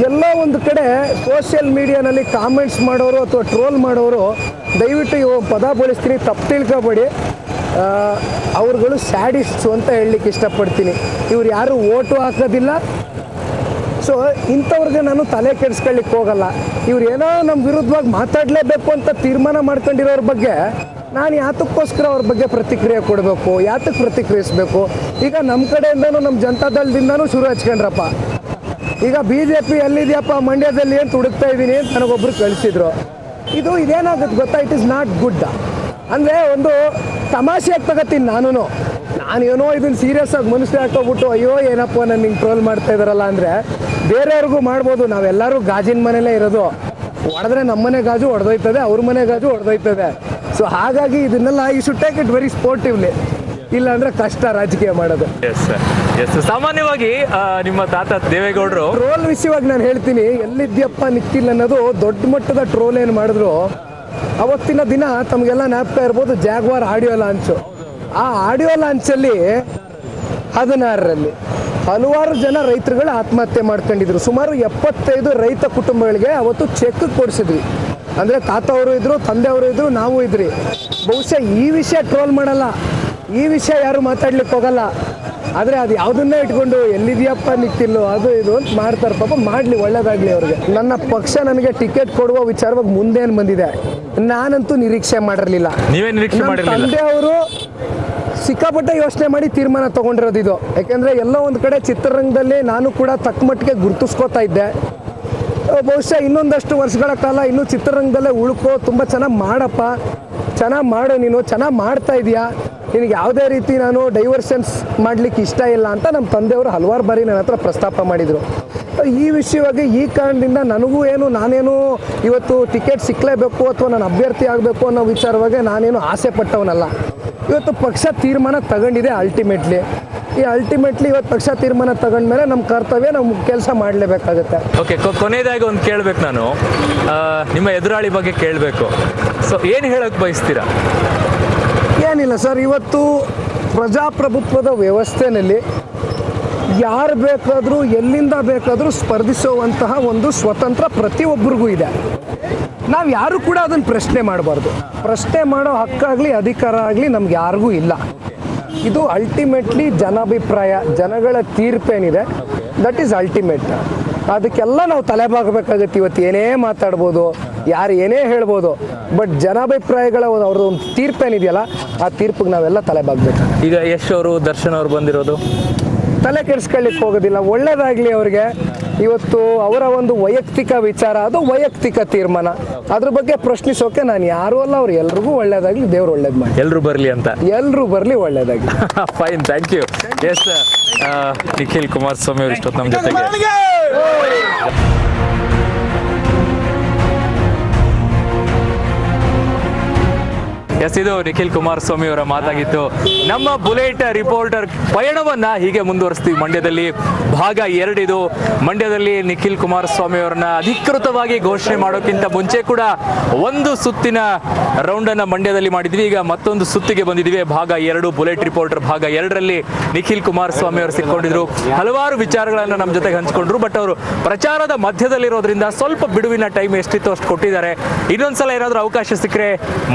ಎಲ್ಲ ಒಂದು ಕಡೆ ಸೋಷಿಯಲ್ ಮೀಡಿಯಾನಲ್ಲಿ ಕಾಮೆಂಟ್ಸ್ ಮಾಡೋರು ಅಥವಾ ಟ್ರೋಲ್ ಮಾಡೋರು, ದಯವಿಟ್ಟು ಇವಾಗ ಪದ ಬಳಸ್ತೀನಿ, ತಪ್ಪು ತಿಳ್ಕೊಬೇಡಿ, ಅವ್ರುಗಳು ಸ್ಯಾಡಿಸ್ಟ್ಸು ಅಂತ ಹೇಳಲಿಕ್ಕೆ ಇಷ್ಟಪಡ್ತೀನಿ. ಇವ್ರು ಯಾರು ಓಟು ಹಾಕೋದಿಲ್ಲ, ಸೊ ಇಂಥವ್ರಿಗೆ ನಾನು ತಲೆ ಕೆಡಿಸ್ಕೊಳ್ಳಿಕ್ಕೆ ಹೋಗಲ್ಲ. ಇವ್ರು ಏನೋ ನಮ್ಮ ವಿರುದ್ಧವಾಗಿ ಮಾತಾಡಲೇಬೇಕು ಅಂತ ತೀರ್ಮಾನ ಮಾಡ್ಕೊಂಡಿರೋರ ಬಗ್ಗೆ ನಾನು ಯಾತಕ್ಕೋಸ್ಕರ ಅವ್ರ ಬಗ್ಗೆ ಪ್ರತಿಕ್ರಿಯೆ ಕೊಡಬೇಕು, ಯಾತಕ್ಕೆ ಪ್ರತಿಕ್ರಿಯಿಸಬೇಕು? ಈಗ ನಮ್ಮ ಕಡೆಯಿಂದನೂ ನಮ್ಮ ಜನತಾದಳದಿಂದನೂ ಶುರು ಹಚ್ಕೊಂಡ್ರಪ್ಪ. ಈಗ BJP ಎಲ್ಲಿದೆಯಪ್ಪ ಮಂಡ್ಯದಲ್ಲಿ ಅಂತ ಹುಡುಕ್ತಾ ಇದ್ದೀನಿ ಅಂತ ನನಗೊಬ್ರು ಕಳಿಸಿದ್ರು. ಇದೇನಾಗುತ್ತೆ ಗೊತ್ತಾ, ಇಟ್ ಇಸ್ ನಾಟ್ ಗುಡ್. ಅಂದರೆ ಒಂದು ತಮಾಷೆಯಾಗಿ ತಗೋತೀನಿ ನಾನೇನೋ ಇದನ್ನು ಸೀರಿಯಸ್ ಆಗಿ ಮನುಷ್ಯ ಹಾಕೋಗ್ಬಿಟ್ಟು ಅಯ್ಯೋ ಏನಪ್ಪ ನನ್ನ ಹಿಂಗೆ ಟ್ರೋಲ್ ಮಾಡ್ತಾ ಇದ್ದಾರಲ್ಲ ಅಂದರೆ ಬೇರೆಯವ್ರಿಗೂ ಮಾಡ್ಬೋದು. ನಾವೆಲ್ಲರೂ ಗಾಜಿನ ಮನೆಯಲ್ಲೇ ಇರೋದು, ಹೊಡೆದ್ರೆ ನಮ್ಮನೆ ಗಾಜು ಹೊಡೆದೋಯ್ತದೆ, ಅವ್ರ ಮನೆ ಗಾಜು ಹೊಡೆದೋಯ್ತದೆ. ಸೊ ಹಾಗಾಗಿ ಇದನ್ನೆಲ್ಲ ಈ ಶುಡ್ ಟೇಕ್ ಇಟ್ ವೆರಿ ಸ್ಪೋರ್ಟಿವ್ಲಿ, ಇಲ್ಲ ಅಂದ್ರೆ ಕಷ್ಟ ರಾಜಕೀಯ ಮಾಡೋದು. ಸಾಮಾನ್ಯವಾಗಿ ನಿಮ್ಮ ತಾತ ದೇವೇಗೌಡರು ಟ್ರೋಲ್ ವಿಷಯವಾಗಿ ನಾನು ಹೇಳ್ತೀನಿ, ಎಲ್ಲಿದ್ಯಪ್ಪ ನಿಖಿಲ್ ಅನ್ನೋದು ದೊಡ್ಡ ಮಟ್ಟದ ಟ್ರೋಲ್ ಏನು ಮಾಡಿದ್ರು ಅವತ್ತಿನ ದಿನ ತಮಗೆಲ್ಲ ಜ್ಞಾಪಕ ಇರ್ಬೋದು, ಜಾಗ್ವಾರ್ ಆಡಿಯೋ ಲಾಂಚು. ಆ ಆಡಿಯೋ ಲಾಂಚಲ್ಲಿ 16ರಲ್ಲಿ ಹಲವಾರು ಜನ ರೈತರುಗಳು ಆತ್ಮಹತ್ಯೆ ಮಾಡ್ಕೊಂಡಿದ್ರು. ಸುಮಾರು 75 ರೈತ ಕುಟುಂಬಗಳಿಗೆ ಅವತ್ತು ಚೆಕ್ ಕೊಡಿಸಿದ್ವಿ. ಅಂದರೆ ತಾತ ಅವರು ಇದ್ರು, ತಂದೆಯವರು ಇದ್ರು, ನಾವು ಇದ್ರಿ. ಬಹುಶಃ ಈ ವಿಷಯ ಟ್ರೋಲ್ ಮಾಡಲ್ಲ, ಈ ವಿಷಯ ಯಾರು ಮಾತಾಡ್ಲಿಕ್ಕೆ ಹೋಗಲ್ಲ. ಆದರೆ ಅದು ಯಾವುದನ್ನೇ ಇಟ್ಕೊಂಡು ಎಲ್ಲಿದೆಯಪ್ಪ ನಿಖಿಲ್ಲು ಅದು ಇದು ಅಂತ ಮಾಡ್ತಾರೆ. ಪಾಪ ಮಾಡಲಿ, ಒಳ್ಳೇದಾಗಲಿ ಅವ್ರಿಗೆ. ನನ್ನ ಪಕ್ಷ ನನಗೆ ಟಿಕೆಟ್ ಕೊಡುವ ವಿಚಾರವಾಗಿ ಮುಂದೇನು ಬಂದಿದೆ, ನಾನಂತೂ ನಿರೀಕ್ಷೆ ಮಾಡಿರಲಿಲ್ಲ. ನೀವೇ ನಿರೀಕ್ಷೆ ಮಾಡಿರಲಿಲ್ಲ? ತಂದೆಯವರು ಸಿಕ್ಕಾಪಟ್ಟೆ ಯೋಚನೆ ಮಾಡಿ ತೀರ್ಮಾನ ತೊಗೊಂಡಿರೋದು ಇದು. ಯಾಕೆಂದರೆ ಎಲ್ಲೋ ಒಂದು ಕಡೆ ಚಿತ್ರರಂಗದಲ್ಲಿ ನಾನು ಕೂಡ ತಕ್ಕ ಮಟ್ಟಿಗೆ ಗುರುತಿಸ್ಕೋತಾ ಇದ್ದೆ. ಬಹುಶಃ ಇನ್ನೊಂದಷ್ಟು ವರ್ಷಗಳ ಕಾಲ ಇನ್ನೂ ಚಿತ್ರರಂಗದಲ್ಲೇ ಉಳ್ಕೋ, ತುಂಬ ಚೆನ್ನಾಗಿ ಮಾಡಪ್ಪ, ಚೆನ್ನಾಗಿ ಮಾಡು, ನೀನು ಚೆನ್ನಾಗಿ ಮಾಡ್ತಾ ಇದೆಯಾ, ನಿನಗೆ ಯಾವುದೇ ರೀತಿ ನಾನು ಡೈವರ್ಷನ್ಸ್ ಮಾಡಲಿಕ್ಕೆ ಇಷ್ಟ ಇಲ್ಲ ಅಂತ ನಮ್ಮ ತಂದೆಯವರು ಹಲವಾರು ಬಾರಿ ನನ್ನ ಹತ್ರ ಪ್ರಸ್ತಾಪ ಮಾಡಿದರು. ಈ ವಿಷಯವಾಗಿ ಈ ಕಾರಣದಿಂದ ನನಗೂ ನಾನೇನು ಇವತ್ತು ಟಿಕೆಟ್ ಸಿಕ್ಕಲೇಬೇಕು ಅಥವಾ ನಾನು ಅಭ್ಯರ್ಥಿ ಆಗಬೇಕು ಅನ್ನೋ ವಿಚಾರವಾಗಿ ನಾನೇನು ಆಸೆ ಪಟ್ಟವನಲ್ಲ. ಇವತ್ತು ಪಕ್ಷ ತೀರ್ಮಾನ ತಗೊಂಡಿದೆ ಅಲ್ಟಿಮೇಟ್ಲಿ. ಇವತ್ತು ಪಕ್ಷ ತೀರ್ಮಾನ ತಗೊಂಡ್ಮೇಲೆ ನಮ್ಮ ಕರ್ತವ್ಯ, ನಾವು ಕೆಲಸ ಮಾಡಲೇಬೇಕಾಗುತ್ತೆ. ಓಕೆ, ಕೊನೆಯದಾಗಿ ಒಂದು ಕೇಳಬೇಕು ನಾನು, ನಿಮ್ಮ ಎದುರಾಳಿ ಬಗ್ಗೆ ಕೇಳಬೇಕು. ಸೊ ಏನು ಹೇಳೋಕ್ಕೆ ಬಯಸ್ತೀರಾ? ಏನಿಲ್ಲ ಸರ್, ಇವತ್ತು ಪ್ರಜಾಪ್ರಭುತ್ವದ ವ್ಯವಸ್ಥೆಯಲ್ಲಿ ಯಾರು ಬೇಕಾದರೂ ಎಲ್ಲಿಂದ ಬೇಕಾದರೂ ಸ್ಪರ್ಧಿಸುವಂತಹ ಒಂದು ಸ್ವತಂತ್ರ ಪ್ರತಿಯೊಬ್ಬರಿಗೂ ಇದೆ. ನಾವು ಯಾರು ಕೂಡ ಅದನ್ನು ಪ್ರಶ್ನೆ ಮಾಡಬಾರ್ದು. ಪ್ರಶ್ನೆ ಮಾಡೋ ಹಕ್ಕಾಗಲಿ ಅಧಿಕಾರ ಆಗಲಿ ನಮ್ಗೆ ಯಾರಿಗೂ ಇಲ್ಲ. ಇದು ಅಲ್ಟಿಮೇಟ್ಲಿ ಜನಾಭಿಪ್ರಾಯ, ಜನಗಳ ತೀರ್ಪೇನಿದೆ, ದಟ್ ಈಸ್ ಅಲ್ಟಿಮೇಟ್. ಅದಕ್ಕೆಲ್ಲ ನಾವು ತಲೆಬಾಗಬೇಕಾಗುತ್ತೆ. ಇವತ್ತು ಏನೇ ಮಾತಾಡ್ಬೋದು, ಯಾರು ಏನೇ ಹೇಳ್ಬೋದು, ಬಟ್ ಜನಾಭಿಪ್ರಾಯಗಳ ಅವ್ರದ್ದು ಒಂದು ತೀರ್ಪೇನಿದೆಯಲ್ಲ, ಆ ತೀರ್ಪಿಗೆ ನಾವೆಲ್ಲ ತಲೆಬಾಗಬೇಕು. ಈಗ ಯಶ್ ಅವರು, ದರ್ಶನ್ ಅವರು ಬಂದಿರೋದು ತಲೆ ಕೆಡಿಸ್ಕೊಳ್ಳಿಕ್ಕೆ ಹೋಗೋದಿಲ್ಲ, ಒಳ್ಳೇದಾಗಲಿ ಅವ್ರಿಗೆ. ಇವತ್ತು ಅವರ ಒಂದು ವೈಯಕ್ತಿಕ ವಿಚಾರ, ಅದು ವೈಯಕ್ತಿಕ ತೀರ್ಮಾನ. ಅದ್ರ ಬಗ್ಗೆ ಪ್ರಶ್ನಿಸೋಕೆ ನಾನು ಯಾರೂ ಅಲ್ಲ. ಅವ್ರು ಎಲ್ರಿಗೂ ಒಳ್ಳೇದಾಗಲಿ, ದೇವ್ರು ಒಳ್ಳೇದು ಮಾಡಿ, ಎಲ್ಲರೂ ಬರಲಿ ಅಂತ. ಎಲ್ಲರೂ ಬರಲಿ, ಒಳ್ಳೇದಾಗಲಿ. Fine, thank you. Yes, Nikhil Kumaraswamy ಅವರು ಇಷ್ಟೊತ್ತು ನಮ್ಮ ಜೊತೆಗೆ. ಎಸ್, ಇದು ನಿಖಿಲ್ ಕುಮಾರಸ್ವಾಮಿ ಅವರ ಮಾತಾಗಿತ್ತು. ನಮ್ಮ ಬುಲೆಟ್ ರಿಪೋರ್ಟರ್ ಪಯಣವನ್ನ ಹೀಗೆ ಮುಂದುವರಿಸ್ತೀವಿ. ಮಂಡ್ಯದಲ್ಲಿ ಭಾಗ 2 ಇದು. ಮಂಡ್ಯದಲ್ಲಿ ನಿಖಿಲ್ ಕುಮಾರಸ್ವಾಮಿ ಅವರನ್ನ ಅಧಿಕೃತವಾಗಿ ಘೋಷಣೆ ಮಾಡೋಕ್ಕಿಂತ ಮುಂಚೆ ಕೂಡ ಒಂದು ಸುತ್ತಿನ ರೌಂಡ್ ಅನ್ನ ಮಂಡ್ಯದಲ್ಲಿ ಮಾಡಿದ್ವಿ. ಈಗ ಮತ್ತೊಂದು ಸುತ್ತಿಗೆ ಬಂದಿದ್ವಿ. ಭಾಗ 2 ಬುಲೆಟ್ ರಿಪೋರ್ಟರ್ ಭಾಗ 2ರಲ್ಲಿ ನಿಖಿಲ್ ಕುಮಾರಸ್ವಾಮಿ ಅವರು ಸಿಕ್ಕೊಂಡಿದ್ರು. ಹಲವಾರು ವಿಚಾರಗಳನ್ನ ನಮ್ಮ ಜೊತೆಗೆ ಹಂಚ್ಕೊಂಡ್ರು. ಬಟ್ ಅವರು ಪ್ರಚಾರದ ಮಧ್ಯದಲ್ಲಿರೋದ್ರಿಂದ ಸ್ವಲ್ಪ ಬಿಡುವಿನ ಟೈಮ್ ಎಷ್ಟಿತ್ತು ಅಷ್ಟು ಕೊಟ್ಟಿದ್ದಾರೆ. ಇನ್ನೊಂದ್ಸಲ ಏನಾದರೂ ಅವಕಾಶ ಸಿಕ್ಕರೆ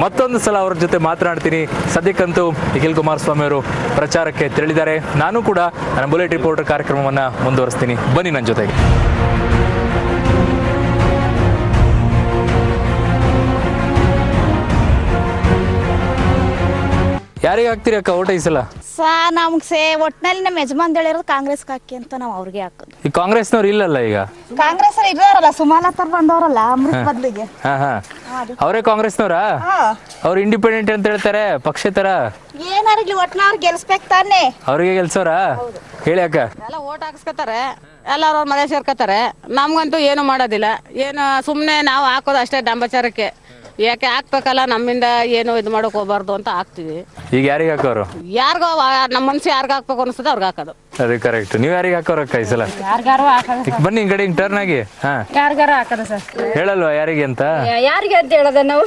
ಮತ್ತೊಂದು ಸಲ ಅವ್ರ ಜೊತೆ ಮಾತನಾಡ್ತೀನಿ. ಸದ್ಯಕ್ಕಂತೂ ನಿಖಿಲ್ ಕುಮಾರಸ್ವಾಮಿ ಅವರು ಪ್ರಚಾರಕ್ಕೆ ತೆರಳಿದ್ದಾರೆ. ನಾನು ಕೂಡ ನನ್ನ ಬುಲೆಟ್ ರಿಪೋರ್ಟರ್ ಕಾರ್ಯಕ್ರಮವನ್ನು ಮುಂದುವರಿಸ್ತೀನಿ. ಬನ್ನಿ ನನ್ನ ಜೊತೆಗೆ. ಯಾರಿಗೆ ಹಾಕ್ತೀರಿ ಅಕ್ಕ ಓಟ ಈ ಸಲ? ನಮ್ಗೆ ಒಟ್ಟಿನಲ್ಲಿ ನಮ್ಮ ಯಜಮಾನ್ ಹೇಳಿರೋದು ಕಾಂಗ್ರೆಸ್ಗೆ ಹಾಕಿ ಅಂತ ನಾವು ಅವ್ರಿಗೆ ಹಾಕೋದು. ಈ ಕಾಂಗ್ರೆಸ್ನವ್ರು ಇಲ್ಲಲ್ಲ ಈಗ. ಕಾಂಗ್ರೆಸ್ ಇರೋರಲ್ಲ ಸುಮಲತಾ ಬಂದವರಲ್ಲ ಅಮೃತ್ ಬದ್ಲಿಗೆ. ಹಾ ಹಾ ಅವರೇ ಕಾಂಗ್ರೆಸ್ನವ್ರಾ? ಅವ್ರು ಇಂಡಿಪೆಂಡೆಂಟ್ ಅಂತ ಹೇಳ್ತಾರೆ, ಪಕ್ಷೇತರ. ಏನಾಗ್ಲಿ ಒಟ್ನವ್ರು ಗೆಲ್ಸ್ಬೇಕು ತಾನೆ. ಅವ್ರಿಗೆ ಗೆಲ್ಸೋರ? ಹೇಳಿ ಅಕ್ಕ. ಎಲ್ಲ ಓಟ್ ಹಾಕ್ಸ್ಕೊತಾರೆ, ಎಲ್ಲರೂ ಅವ್ರ ಮನೆ ಸೇರ್ಕೋತಾರೆ. ನಮ್ಗಂತೂ ಏನು ಮಾಡೋದಿಲ್ಲ. ಏನು ಸುಮ್ಮನೆ ನಾವು ಹಾಕೋದು ಅಷ್ಟೇ ಡಂಬಚಾರಕ್ಕೆ. ಯಾಕೆ ಹಾಕ್ಬೇಕಲ್ಲ, ನಮ್ಮಿಂದ ಏನು ಇದು ಮಾಡೋಕೆ ಹೋಗ್ಬಾರ್ದು ಅಂತ ಹಾಕ್ತಿವಿ. ಈಗ ಯಾರಿಗೆ ಹಾಕೋರು? ಯಾರಿಗೋ ನಮ್ಮ ಮನ್ಸು ಯಾರಿಗ ಹಾಕ್ಬೇಕು ಅನ್ಸುತ್ತೆ ಅವ್ರಿಗೆ ಹಾಕೋದು. ಅದೇ ಕರೆಕ್ಟ್. ನೀವ್ ಯಾರಿಗೆ ಹಾಕೋರಕ್ಕ ಈ ಸಲ? ಯಾರಿಗಾರು ಹಾಕೋದು. ಈಗ ಬನ್ನಿ ಈ ಕಡೆ ಹಿಂಗ್ ಟರ್ನ್ ಆಗಿ. ಹಾ ಯಾರಿಗಾರು ಹಾಕೋದು ಸರ್. ಹೇಳಲ್ವಾ ಯಾರಿಗೆ ಅಂತ? ಯಾರಿಗೆ ಅಂತ ಹೇಳೋದ ನಾವು?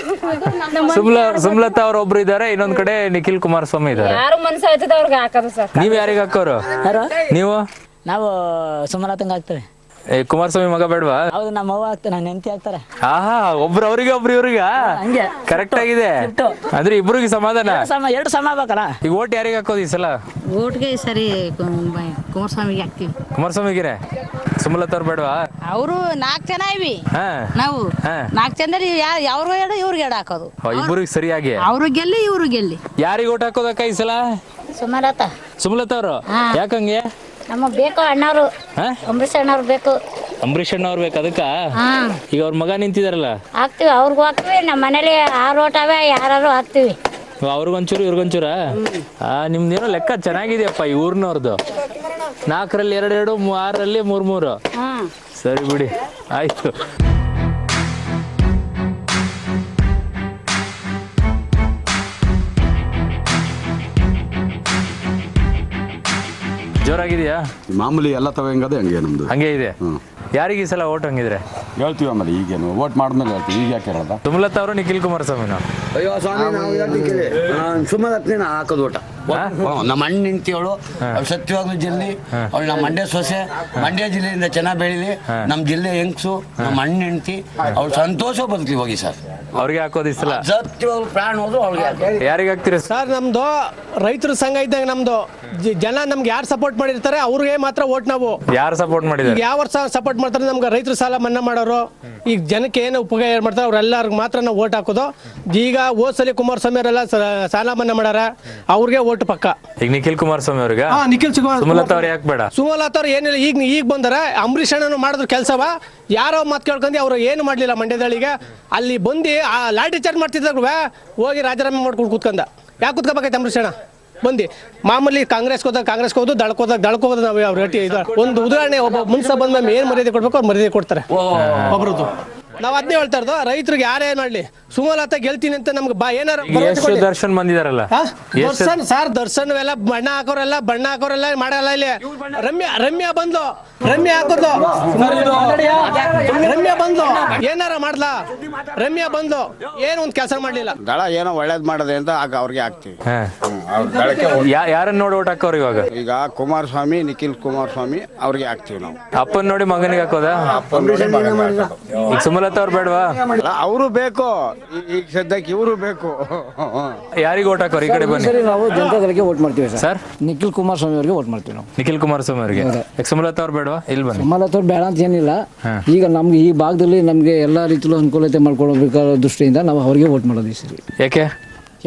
ಸುಮಲತಾ ಅವ್ರ ಒಬ್ರು ಇದಾರೆ, ಇನ್ನೊಂದ್ ಕಡೆ ನಿಖಿಲ್ ಕುಮಾರಸ್ವಾಮಿ ಇದಾರೆ. ಯಾರು ಮನ್ಸು ಆಯ್ತದ ಅವ್ರಿಗೆ ಹಾಕೋದು ಸರ್. ನೀವ್ ಯಾರಿಗೆ ಹಾಕೋರು? ನೀವು? ನಾವು ಸುಮಲತಂಗ ಹಾಕ್ತೇವೆ. ಕುಮಾರಸ್ವಾಮಿ ಮಗ ಬೇಡವಾ? ಹೌದು, ನಮ್ಮ ಅವ್ವ ಆಗ್ತಾರೆ, ನನ್ನ ಹೆಂಡತಿ ಆಗ್ತಾರೆ. ಆಹಾ, ಒಬ್ರು ಅವ್ರಿಗೆ ಒಬ್ರು ಇವ್ರಿಗೆ ಹಂಗೆ ಕರೆಕ್ಟ್ ಆಗಿದೆ. ಅಂದ್ರೆ ಇಬ್ರಿಗೆ ಸಮಾಧಾನ. ಎರಡು ಸಮ ಆಗ್ಬೇಕಲ್ಲ. ಈಗ ಓಟ್ ಯಾರಿಗೆ ಹಾಕೋದು ಈ ಸಲ? ಓಟ್ಗೆ ಈ ಸರಿ ಕುಮಾರಸ್ವಾಮಿಗೆ ಹಾಕ್ತೀವಿ. ಕುಮಾರಸ್ವಾಮಿಗೆ. ಸುಮಲತಾ ಅವ್ರು ಬೇಡವಾ? ಅವರು 4 ಜನ ಇವಿ ನಾವು. 4 ಜನದಲ್ಲಿ ಅವ್ರು ಎರಡು ಇವ್ರಿಗೆ ಎರಡು ಹಾಕೋದು. ಇಬ್ಬರಿಗೆ ಸರಿಯಾಗಿ ಅವ್ರು ಗೆಲ್ಲಿ ಇವ್ರು ಗೆಲ್ಲಿ. ಯಾರಿಗೆ ಓಟ್ ಹಾಕೋದಕ್ಕ ಈ ಸಲ? ಸುಮಲತಾ. ಸುಮಲತಾ ಅವರು ಯಾಕಂಗೆ? ನಮಗ್ ಬೇಕು ಅಣ್ಣವ್ರು, ಅಂಬರೀಷ್ ಅಣ್ಣವ್ರು ಬೇಕು. ಅಂಬರೀಷ್ ಅಣ್ಣ ಅವ್ರು ಬೇಕು ಅದಕ್ಕ? ಈಗ ಅವ್ರ ಮಗ ನಿಂತಿದಾರಲ್ಲ, ಹಾಕ್ತಿವಿ. ಅವ್ರಿಗೂ ಹಾಕ್ತಿವಿ. ನಮ್ಮ ಮನೇಲಿ 6 ಓಟ್ ಅವೆ, ಯಾರು ಹಾಕ್ತಿವಿ. ಅವ್ರಿಗೊಂಚೂರು ಇವ್ರಿಗೊಂಚೂರ? ನಿಮ್ದೇನೋ ಲೆಕ್ಕ ಚೆನ್ನಾಗಿದೆಯಪ್ಪ. ಈ ಊರ್ನವ್ರದ್ದು 4ರಲ್ಲಿ 2, 6ರಲ್ಲಿ 3. ಸರಿ ಬಿಡಿ, ಆಯ್ತು. ಜೋರಾಗಿದೆಯಾ? ಮಾಮೂಲಿ ಎಲ್ಲ ತವ ಹೆಂಗದೆ ಹಂಗೆ ನಮ್ದು ಹಂಗೆ ಇದೆ. ಯಾರಿಗೆ ಈ ಸಲ ಓಟ್ ಹಂಗಿದ್ರೆ? ಹೇಳ್ತೀವಿ ಆಮೇಲೆ, ಈಗೇನು ಓಟ್ ಮಾಡಿದ್ಮೇಲೆ ಹೇಳ್ತೀವಿ. ಈಗ ಯಾಕೆ ಹೇಳೋದ? ಸುಮಲತಾ ಅವರು ನಿಖಿಲ್ ಕುಮಾರಸ್ವಾಮಿನ? ಅಯ್ಯೋ ಸ್ವಾಮಿ, ನಾವು ಸುಮಲತ್ನ ಹಾಕೋದು ಓಟ. ನಮ್ಮ ಅಣ್ಣ ನಿಂತಿವಳು, ಅವ್ಳು ಸತ್ಯವಾಗ್ಲೂ ಜಿಲ್ಲೆ. ಅವಳು ನಮ್ಮ ಮಂಡ್ಯ ಸೊಸೆ, ಮಂಡ್ಯ ಜಿಲ್ಲೆಯಿಂದ ಚೆನ್ನಾಗಿ ಬೆಳೀಲಿ. ನಮ್ಮ ಜಿಲ್ಲೆ ಹೆಂಗ್ಸು, ನಮ್ಮ ಅಣ್ಣ ಹೆಂಡ್ತಿ, ಅವ್ಳು ಸಂತೋಷ ಬದುಕಲಿ ಹೋಗಿ ಸರ್. ಅವ್ರಿಗೆ ಹಾಕೋದು ಈ ಸಲ? ಸತ್ಯವಾಗ್ಲೂ ಪ್ರಾಣ ಹೋದ್ರು ಅವ್ಳಿಗೆ. ಯಾರಿಗೆ ಹಾಕ್ತೀರಿ ಸರ್? ನಮ್ದು ರೈತರ ಸಂಘ ಇದ್ದಂಗೆ ನಮ್ದು. ಜನ ನಮ್ಗೆ ಯಾರು ಸಪೋರ್ಟ್ ಮಾಡಿರ್ತಾರೆ ಅವ್ರಿಗೆ ಮಾತ್ರ ಓಟ್ ನಾವು. ಯಾರು ಸಪೋರ್ಟ್ ಮಾಡಿದ್ದಾರೆ? ಯಾವ ವರ್ಷ ಸಪೋರ್ಟ್ ಮಾಡ್ತಾರೆ ನಮ್ಗೆ ರೈತರ ಸಾಲ ಮನ್ನಾ ಮಾಡೋರು, ಈಗ ಜನಕ್ಕೆ ಏನು ಉಪಕಾರ ಮಾಡ್ತಾರೆ ಅವ್ರೆಲ್ಲರಿಗೆ ಮಾತ್ರ ನಾವು ಓಟ್ ಹಾಕೋದು. ಈಗ ಹೋದ್ಸಲಿ ಕುಮಾರಸ್ವಾಮಿ ಅವರೆಲ್ಲ ಸಾಲ ಮನ್ನಾ ಮಾಡ್ಯಾರ, ಅವ್ರಿಗೆ ಓಟ್ ಪಕ್ಕ. ಈಗ ನಿಖಿಲ್ ಕುಮಾರಸ್ವಾಮಿ ಅವ್ರಿಗೆ? ನಿಖಿಲ್ ಸುಮಲತಾ ಅವ್ರು ಯಾಕೆ ಬೇಡ? ಸುಮಲತಾ ಅವ್ರು ಏನಿಲ್ಲ, ಈಗ ಬಂದಾರ. ಅಂಬರೀಷ್ ಅಣ್ಣನು ಮಾಡಿದ್ರು ಕೆಲಸವ. ಯಾರೋ ಮಾತು ಕೇಳ್ಕೊಂಡು ಅವ್ರು ಏನು ಮಾಡಲಿಲ್ಲ. ಮಂಡ್ಯದಳಿಗೆ ಅಲ್ಲಿ ಬಂದು ಆ ಲಾಠಿ ಚಾರ್ಜ್ ಮಾಡ್ತಿದ್ರು, ಹೋಗಿ ರಾಜೀನಾಮೆ ಮಾಡ್ಕೊಂಡು ಕೂತ್ಕೊಂಡ. ಯಾಕೆ ಕೂತ್ಕೋಬೇಕಾಯ್ತು ಅಂಬರೀಷ್ ಅಣ್ಣ? ಬಂದು ಮಾಮೂಲಿ ಕಾಂಗ್ರೆಸ್ಗೆ ಹೋಗೋದು, ದಳ್ಕೋದು ನಾವು ಅವ್ರ ಒಂದು ಉದಾಹರಣೆ. ಒಬ್ಬ ಮುನ್ಸ ಬಂದ ಮೇಲೆ ಏನು ಮರ್ಯಾದೆ ಕೊಡ್ಬೇಕು ಅವ್ರು ಮರ್ಯಾದೆ ಕೊಡ್ತಾರೆ ಒಬ್ರದ್ದು. ನಾವು ಅದನ್ನೇ ಹೇಳ್ತಾ ಇರೋದು, ರೈತರಿಗೆ ಯಾರೇ ಮಾಡಲಿ ಸುಮಲತಾ ಗೆಲ್ತೀನಿ ಅಂತ ನಮ್ಗೆ ಏನಾರು ದರ್ಶನ್ ಬಂದಿದಾರಲ್ಲ? ದರ್ಶನ್ ಎಲ್ಲ ಬಣ್ಣ ಹಾಕೋರೆಲ್ಲ ಮಾಡಲ್ಲ. ಇಲ್ಲಿ ರಮ್ಯಾ ಬಂದು ಏನಾರ ಮಾಡ್ಲಾ? ರಮ್ಯಾ ಬಂದು ಏನು ಒಂದು ಕೆಲಸ ಮಾಡ್ಲಿಲ್ಲ. ದಳ ಏನೋ ಒಳ್ಳೇದ್ ಮಾಡದೆ ಅಂತ ಅವ್ರಿಗೆ ಹಾಕ್ತಿವಿ. ಯಾರನ್ನ ನೋಡಿ ಓಟ್ ಹಾಕೋರು ಇವಾಗ? ಈಗ ಕುಮಾರಸ್ವಾಮಿ, ನಿಖಿಲ್ ಕುಮಾರಸ್ವಾಮಿ ಅವ್ರಿಗೆ ಹಾಕ್ತಿವಿ ನಾವು. ಅಪ್ಪನ್ ನೋಡಿ ಮಗನಿಗೆ ಹಾಕೋದಾ? ಈಗ ಸುಮಲತಾ ಅವ್ರು ಬೇಡವಾ? ಅವರು ಬೇಕು, ಈಗ ಸದ್ಯಕ್ಕೆ ಇವರು ಬೇಕು. ಯಾರಿಗೆ ಓಟ್ ಹಾಕೋರು? ಈ ಕಡೆ ಬನ್ನಿ. ನಾವು ಜನತಾದಳಕ್ಕೆ ಓಟ್ ಮಾಡ್ತೀವಿ ಸರ್. ನಿಖಿಲ್ ಕುಮಾರಸ್ವಾಮಿ ಅವರಿಗೆ ಓಟ್ ಮಾಡ್ತೀವಿ ನಾವು. ನಿಖಿಲ್ ಕುಮಾರಸ್ವಾಮಿ ಅವರಿಗೆ. ಸುಮಲತಾ ಅವ್ರು ಬೇಡವಾ? ಇಲ್ಲಿ ಬನ್ನಿ. ಸುಮಲತಾ ಅವ್ರು ಬೇಡ ಅಂತ ಏನಿಲ್ಲ. ಈಗ ನಮ್ಗೆ ಈ ಭಾಗದಲ್ಲಿ ನಮ್ಗೆ ಎಲ್ಲಾ ರೀತಿಯಲ್ಲೂ ಅನುಕೂಲತೆ ಮಾಡ್ಕೊಳ್ಬೇಕಾದ ದೃಷ್ಟಿಯಿಂದ ನಾವು ಅವರಿಗೆ ಓಟ್ ಮಾಡೋದು ಈ ಸರಿ.